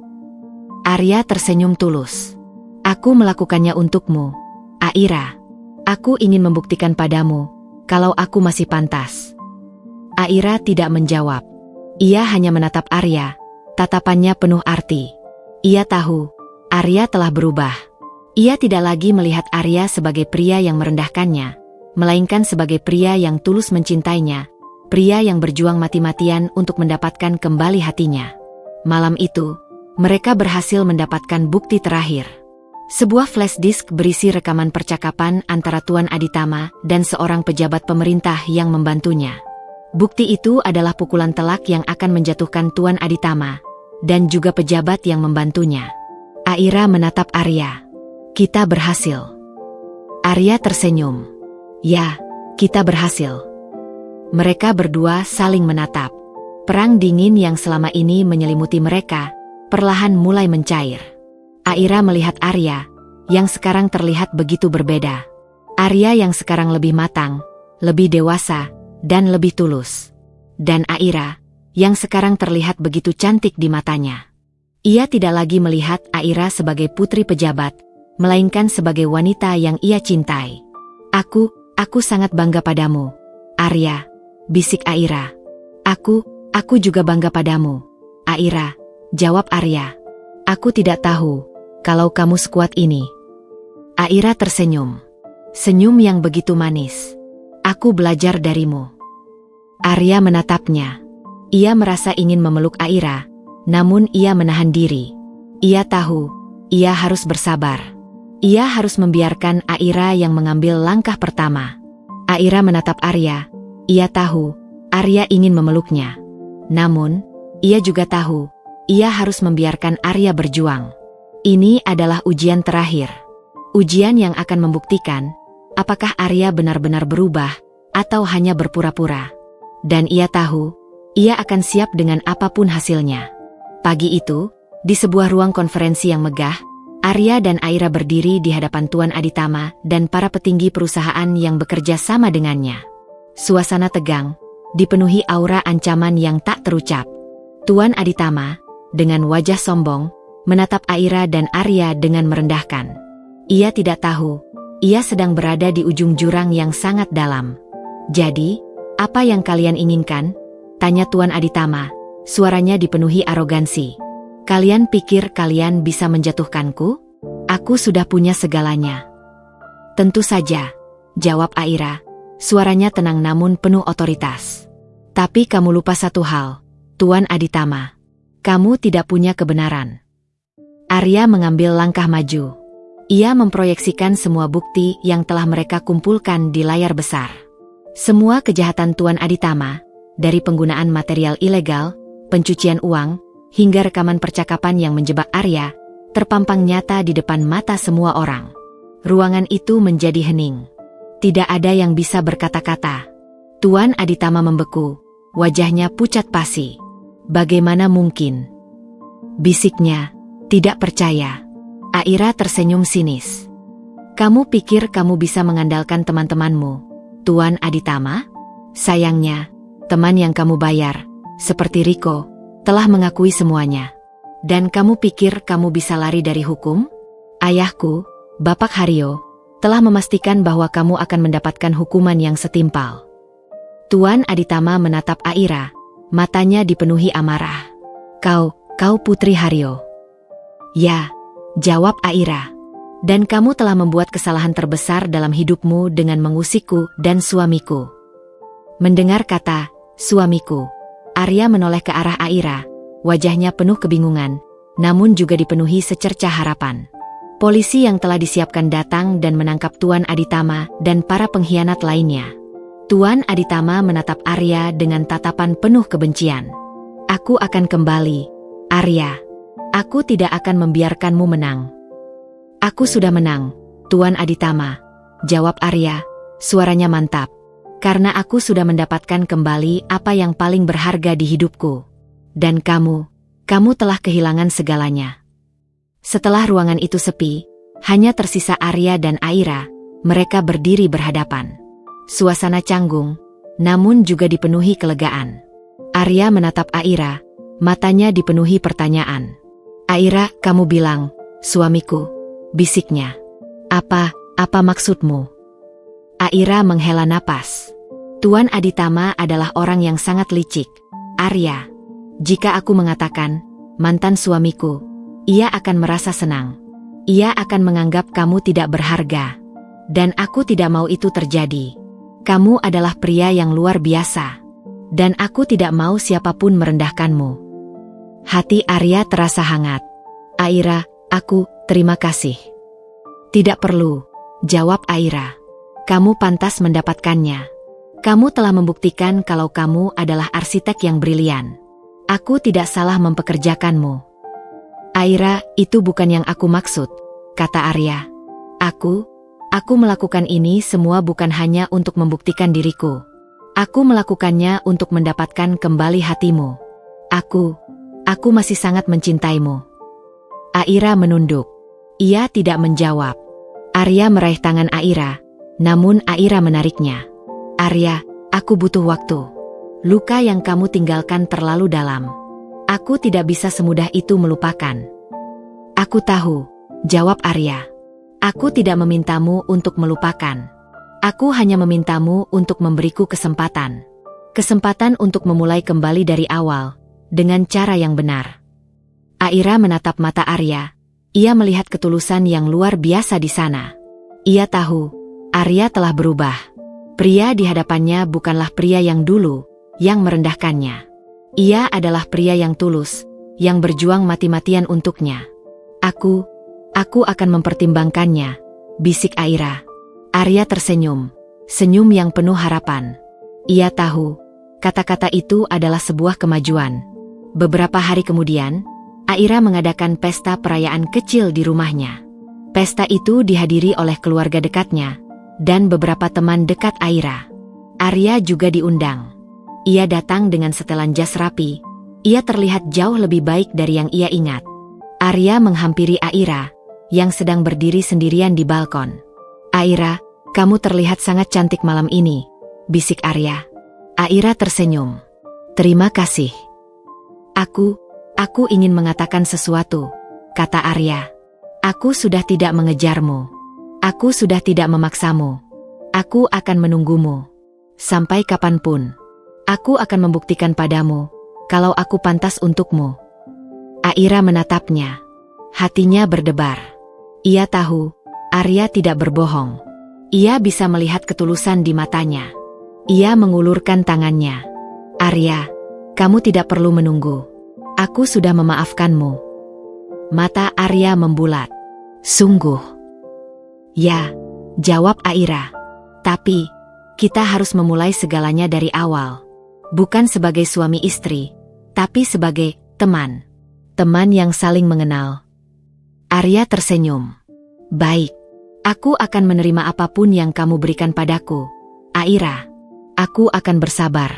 Arya tersenyum tulus. Aku melakukannya untukmu, Aira. Aku ingin membuktikan padamu, kalau aku masih pantas. Aira tidak menjawab. Ia hanya menatap Arya, tatapannya penuh arti. Ia tahu, Arya telah berubah. Ia tidak lagi melihat Arya sebagai pria yang merendahkannya, melainkan sebagai pria yang tulus mencintainya, pria yang berjuang mati-matian untuk mendapatkan kembali hatinya. Malam itu, mereka berhasil mendapatkan bukti terakhir. Sebuah flash disk berisi rekaman percakapan antara Tuan Aditama dan seorang pejabat pemerintah yang membantunya. Bukti itu adalah pukulan telak yang akan menjatuhkan Tuan Aditama, dan juga pejabat yang membantunya. Aira menatap Arya. Kita berhasil. Arya tersenyum. Ya, kita berhasil. Mereka berdua saling menatap. Perang dingin yang selama ini menyelimuti mereka, perlahan mulai mencair. Aira melihat Arya, yang sekarang terlihat begitu berbeda. Arya yang sekarang lebih matang, lebih dewasa, dan lebih tulus. Dan Aira, yang sekarang terlihat begitu cantik di matanya. Ia tidak lagi melihat Aira sebagai putri pejabat, melainkan sebagai wanita yang ia cintai. Aku sangat bangga padamu, Arya, bisik Aira. Aku juga bangga padamu, Aira, jawab Arya. Aku tidak tahu kalau kamu sekuat ini. Aira tersenyum. Senyum yang begitu manis. Aku belajar darimu. Arya menatapnya. Ia merasa ingin memeluk Aira, namun ia menahan diri. Ia tahu, ia harus bersabar. Ia harus membiarkan Aira yang mengambil langkah pertama. Aira menatap Arya. Ia tahu, Arya ingin memeluknya. Namun, ia juga tahu, ia harus membiarkan Arya berjuang. Ini adalah ujian terakhir. Ujian yang akan membuktikan, apakah Arya benar-benar berubah, atau hanya berpura-pura. Dan ia tahu, ia akan siap dengan apapun hasilnya. Pagi itu, di sebuah ruang konferensi yang megah, Arya dan Aira berdiri di hadapan Tuan Aditama dan para petinggi perusahaan yang bekerja sama dengannya. Suasana tegang, dipenuhi aura ancaman yang tak terucap. Tuan Aditama, dengan wajah sombong, menatap Aira dan Arya dengan merendahkan. Ia tidak tahu, ia sedang berada di ujung jurang yang sangat dalam. "Jadi, apa yang kalian inginkan?" tanya Tuan Aditama, suaranya dipenuhi arogansi. "Kalian pikir kalian bisa menjatuhkanku? Aku sudah punya segalanya." "Tentu saja," jawab Aira, suaranya tenang namun penuh otoritas. "Tapi kamu lupa satu hal, Tuan Aditama. Kamu tidak punya kebenaran." Arya mengambil langkah maju. Ia memproyeksikan semua bukti yang telah mereka kumpulkan di layar besar. Semua kejahatan Tuan Aditama, dari penggunaan material ilegal, pencucian uang, hingga rekaman percakapan yang menjebak Arya, terpampang nyata di depan mata semua orang. Ruangan itu menjadi hening. Tidak ada yang bisa berkata-kata. Tuan Aditama membeku, wajahnya pucat pasi. "Bagaimana mungkin?" bisiknya. "Tidak percaya." Aira tersenyum sinis. "Kamu pikir kamu bisa mengandalkan teman-temanmu, Tuan Aditama? Sayangnya, teman yang kamu bayar, seperti Riko, telah mengakui semuanya. Dan kamu pikir kamu bisa lari dari hukum? Ayahku, Bapak Haryo, telah memastikan bahwa kamu akan mendapatkan hukuman yang setimpal." Tuan Aditama menatap Aira, matanya dipenuhi amarah. Kau Putri Haryo." "Ya," jawab Aira. "Dan kamu telah membuat kesalahan terbesar dalam hidupmu dengan mengusikku dan suamiku." Mendengar kata, "suamiku," Arya menoleh ke arah Aira, wajahnya penuh kebingungan, namun juga dipenuhi secercah harapan. Polisi yang telah disiapkan datang dan menangkap Tuan Aditama dan para pengkhianat lainnya. Tuan Aditama menatap Arya dengan tatapan penuh kebencian. "Aku akan kembali, Arya. Aku tidak akan membiarkanmu menang." "Aku sudah menang, Tuan Aditama," jawab Arya, suaranya mantap. "Karena aku sudah mendapatkan kembali apa yang paling berharga di hidupku. Dan kamu telah kehilangan segalanya." Setelah ruangan itu sepi, hanya tersisa Arya dan Aira, mereka berdiri berhadapan. Suasana canggung, namun juga dipenuhi kelegaan. Arya menatap Aira, matanya dipenuhi pertanyaan. "Aira, kamu bilang, suamiku," bisiknya. Apa maksudmu?" Aira menghela napas. "Tuan Aditama adalah orang yang sangat licik, Arya. Jika aku mengatakan, mantan suamiku, ia akan merasa senang. Ia akan menganggap kamu tidak berharga. Dan aku tidak mau itu terjadi. Kamu adalah pria yang luar biasa. Dan aku tidak mau siapapun merendahkanmu." Hati Arya terasa hangat. "Aira, terima kasih." "Tidak perlu," jawab Aira. "Kamu pantas mendapatkannya. Kamu telah membuktikan kalau kamu adalah arsitek yang brilian. Aku tidak salah mempekerjakanmu." "Aira, itu bukan yang aku maksud," kata Arya. Aku melakukan ini semua bukan hanya untuk membuktikan diriku. Aku melakukannya untuk mendapatkan kembali hatimu. Aku masih sangat mencintaimu." Aira menunduk. Ia tidak menjawab. Arya meraih tangan Aira, namun Aira menariknya. "Arya, aku butuh waktu. Luka yang kamu tinggalkan terlalu dalam. Aku tidak bisa semudah itu melupakan." "Aku tahu," jawab Arya. "Aku tidak memintamu untuk melupakan. Aku hanya memintamu untuk memberiku kesempatan. Kesempatan untuk memulai kembali dari awal, dengan cara yang benar." Aira menatap mata Arya. Ia melihat ketulusan yang luar biasa di sana. Ia tahu, Arya telah berubah. Pria di hadapannya bukanlah pria yang dulu, yang merendahkannya. Ia adalah pria yang tulus, yang berjuang mati-matian untuknya. Aku akan mempertimbangkannya, bisik Aira. Arya tersenyum, senyum yang penuh harapan. Ia tahu, kata-kata itu adalah sebuah kemajuan. Beberapa hari kemudian, Aira mengadakan pesta perayaan kecil di rumahnya. Pesta itu dihadiri oleh keluarga dekatnya, dan beberapa teman dekat Aira. Arya juga diundang. Ia datang dengan setelan jas rapi. Ia terlihat jauh lebih baik dari yang ia ingat. Arya menghampiri Aira, yang sedang berdiri sendirian di balkon. Aira, kamu terlihat sangat cantik malam ini, bisik Arya. Aira tersenyum. Terima kasih. Aku ingin mengatakan sesuatu, kata Arya. Aku sudah tidak mengejarmu. Aku sudah tidak memaksamu. Aku akan menunggumu. Sampai kapanpun. Aku akan membuktikan padamu, kalau aku pantas untukmu. Aira menatapnya. Hatinya berdebar. Ia tahu, Arya tidak berbohong. Ia bisa melihat ketulusan di matanya. Ia mengulurkan tangannya. Arya, kamu tidak perlu menunggu. Aku sudah memaafkanmu. Mata Arya membulat. Sungguh? Ya, jawab Aira. Tapi, kita harus memulai segalanya dari awal. Bukan sebagai suami istri, tapi sebagai teman. Teman yang saling mengenal. Arya tersenyum. Baik, aku akan menerima apapun yang kamu berikan padaku. Aira, aku akan bersabar.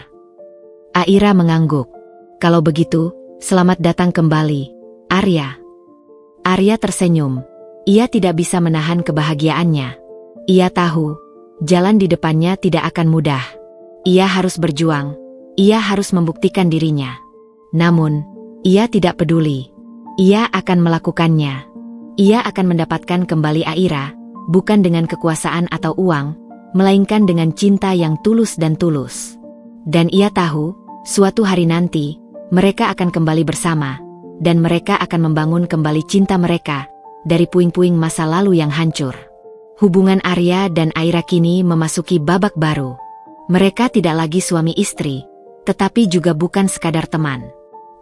Aira mengangguk. Kalau begitu, selamat datang kembali, Arya. Arya tersenyum. Ia tidak bisa menahan kebahagiaannya. Ia tahu, jalan di depannya tidak akan mudah. Ia harus berjuang. Ia harus membuktikan dirinya. Namun, ia tidak peduli. Ia akan melakukannya. Ia akan mendapatkan kembali Aira, bukan dengan kekuasaan atau uang, melainkan dengan cinta yang tulus dan tulus. Dan ia tahu, suatu hari nanti, mereka akan kembali bersama, dan mereka akan membangun kembali cinta mereka, dari puing-puing masa lalu yang hancur. Hubungan Arya dan Aira kini memasuki babak baru. Mereka tidak lagi suami istri, tetapi juga bukan sekadar teman.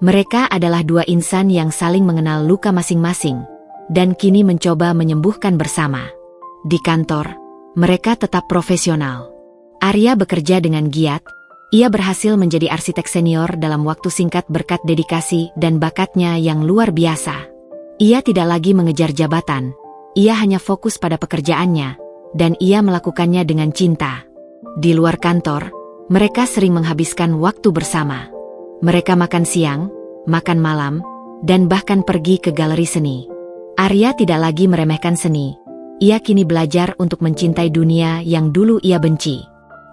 Mereka adalah dua insan yang saling mengenal luka masing-masing, dan kini mencoba menyembuhkan bersama. Di kantor, mereka tetap profesional. Arya bekerja dengan giat. Ia berhasil menjadi arsitek senior dalam waktu singkat berkat dedikasi dan bakatnya yang luar biasa. Ia tidak lagi mengejar jabatan. Ia hanya fokus pada pekerjaannya, dan ia melakukannya dengan cinta. Di luar kantor, mereka sering menghabiskan waktu bersama. Mereka makan siang, makan malam, dan bahkan pergi ke galeri seni. Arya tidak lagi meremehkan seni. Ia kini belajar untuk mencintai dunia yang dulu ia benci.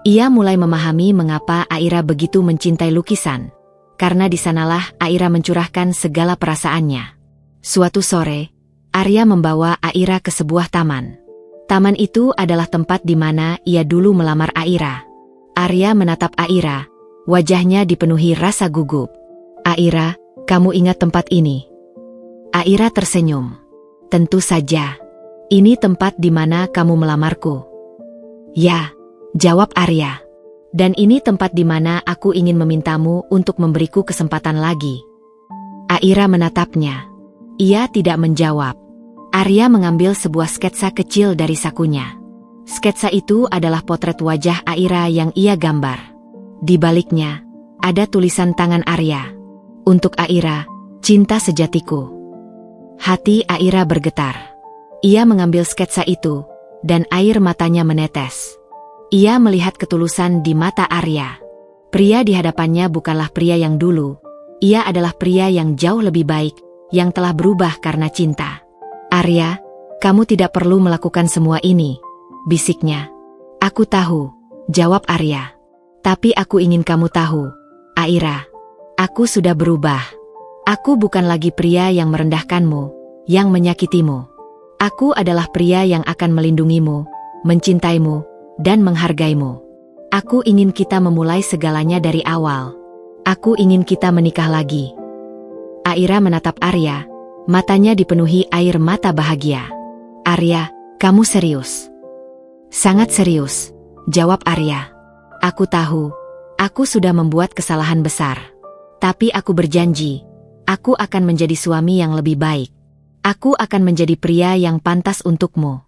Ia mulai memahami mengapa Aira begitu mencintai lukisan. Karena di sanalah Aira mencurahkan segala perasaannya. Suatu sore, Arya membawa Aira ke sebuah taman. Taman itu adalah tempat di mana ia dulu melamar Aira. Arya menatap Aira, wajahnya dipenuhi rasa gugup. Aira, kamu ingat tempat ini? Aira tersenyum. Tentu saja. Ini tempat di mana kamu melamarku. Ya, jawab Arya. Dan ini tempat di mana aku ingin memintamu untuk memberiku kesempatan lagi. Aira menatapnya. Ia tidak menjawab. Arya mengambil sebuah sketsa kecil dari sakunya. Sketsa itu adalah potret wajah Aira yang ia gambar. Di baliknya, ada tulisan tangan Arya. Untuk Aira, cinta sejatiku. Hati Aira bergetar. Ia mengambil sketsa itu, dan air matanya menetes. Ia melihat ketulusan di mata Arya. Pria di hadapannya bukanlah pria yang dulu. Ia adalah pria yang jauh lebih baik, yang telah berubah karena cinta. Arya, kamu tidak perlu melakukan semua ini, bisiknya. Aku tahu, jawab Arya. Tapi aku ingin kamu tahu, Aira. Aku sudah berubah. Aku bukan lagi pria yang merendahkanmu, yang menyakitimu. Aku adalah pria yang akan melindungimu, mencintaimu, dan menghargaimu. Aku ingin kita memulai segalanya dari awal. Aku ingin kita menikah lagi. Aira menatap Arya, matanya dipenuhi air mata bahagia. Arya, kamu serius? Sangat serius, jawab Arya. Aku tahu, aku sudah membuat kesalahan besar. Tapi aku berjanji, aku akan menjadi suami yang lebih baik. Aku akan menjadi pria yang pantas untukmu.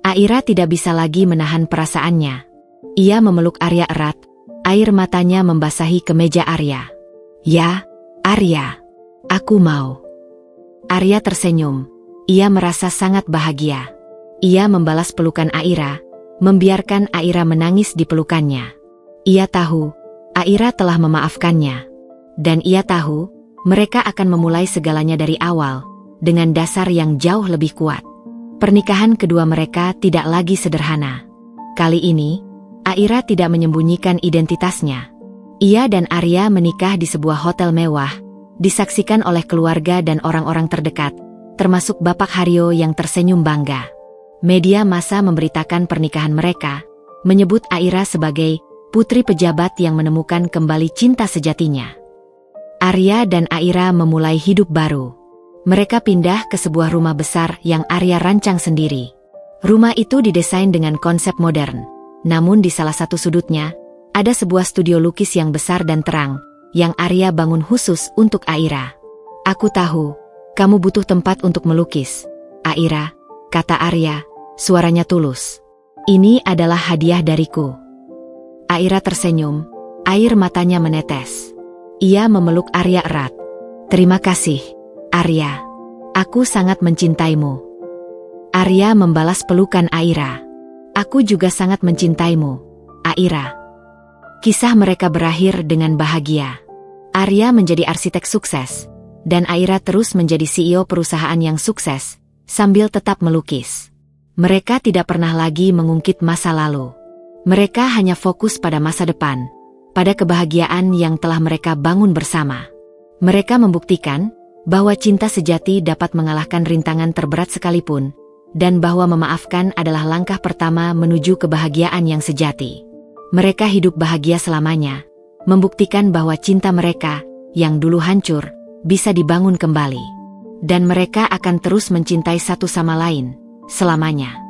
Aira tidak bisa lagi menahan perasaannya. Ia memeluk Arya erat, air matanya membasahi kemeja Arya. Ya, Arya, aku mau. Arya tersenyum. Ia merasa sangat bahagia. Ia membalas pelukan Aira, membiarkan Aira menangis di pelukannya. Ia tahu, Aira telah memaafkannya. Dan ia tahu, mereka akan memulai segalanya dari awal, dengan dasar yang jauh lebih kuat. Pernikahan kedua mereka tidak lagi sederhana. Kali ini, Aira tidak menyembunyikan identitasnya. Ia dan Arya menikah di sebuah hotel mewah, disaksikan oleh keluarga dan orang-orang terdekat, termasuk Bapak Haryo yang tersenyum bangga. Media massa memberitakan pernikahan mereka, menyebut Aira sebagai putri pejabat yang menemukan kembali cinta sejatinya. Arya dan Aira memulai hidup baru. Mereka pindah ke sebuah rumah besar yang Arya rancang sendiri. Rumah itu didesain dengan konsep modern, namun di salah satu sudutnya, ada sebuah studio lukis yang besar dan terang, yang Arya bangun khusus untuk Aira. Aku tahu, kamu butuh tempat untuk melukis, Aira, kata Arya, suaranya tulus. Ini adalah hadiah dariku. Aira tersenyum, air matanya menetes. Ia memeluk Arya erat. Terima kasih, Arya. Aku sangat mencintaimu. Arya membalas pelukan Aira. Aku juga sangat mencintaimu, Aira. Kisah mereka berakhir dengan bahagia. Arya menjadi arsitek sukses, dan Aira terus menjadi CEO perusahaan yang sukses, sambil tetap melukis. Mereka tidak pernah lagi mengungkit masa lalu. Mereka hanya fokus pada masa depan, pada kebahagiaan yang telah mereka bangun bersama. Mereka membuktikan bahwa cinta sejati dapat mengalahkan rintangan terberat sekalipun, dan bahwa memaafkan adalah langkah pertama menuju kebahagiaan yang sejati. Mereka hidup bahagia selamanya, membuktikan bahwa cinta mereka, yang dulu hancur, bisa dibangun kembali. Dan mereka akan terus mencintai satu sama lain, selamanya.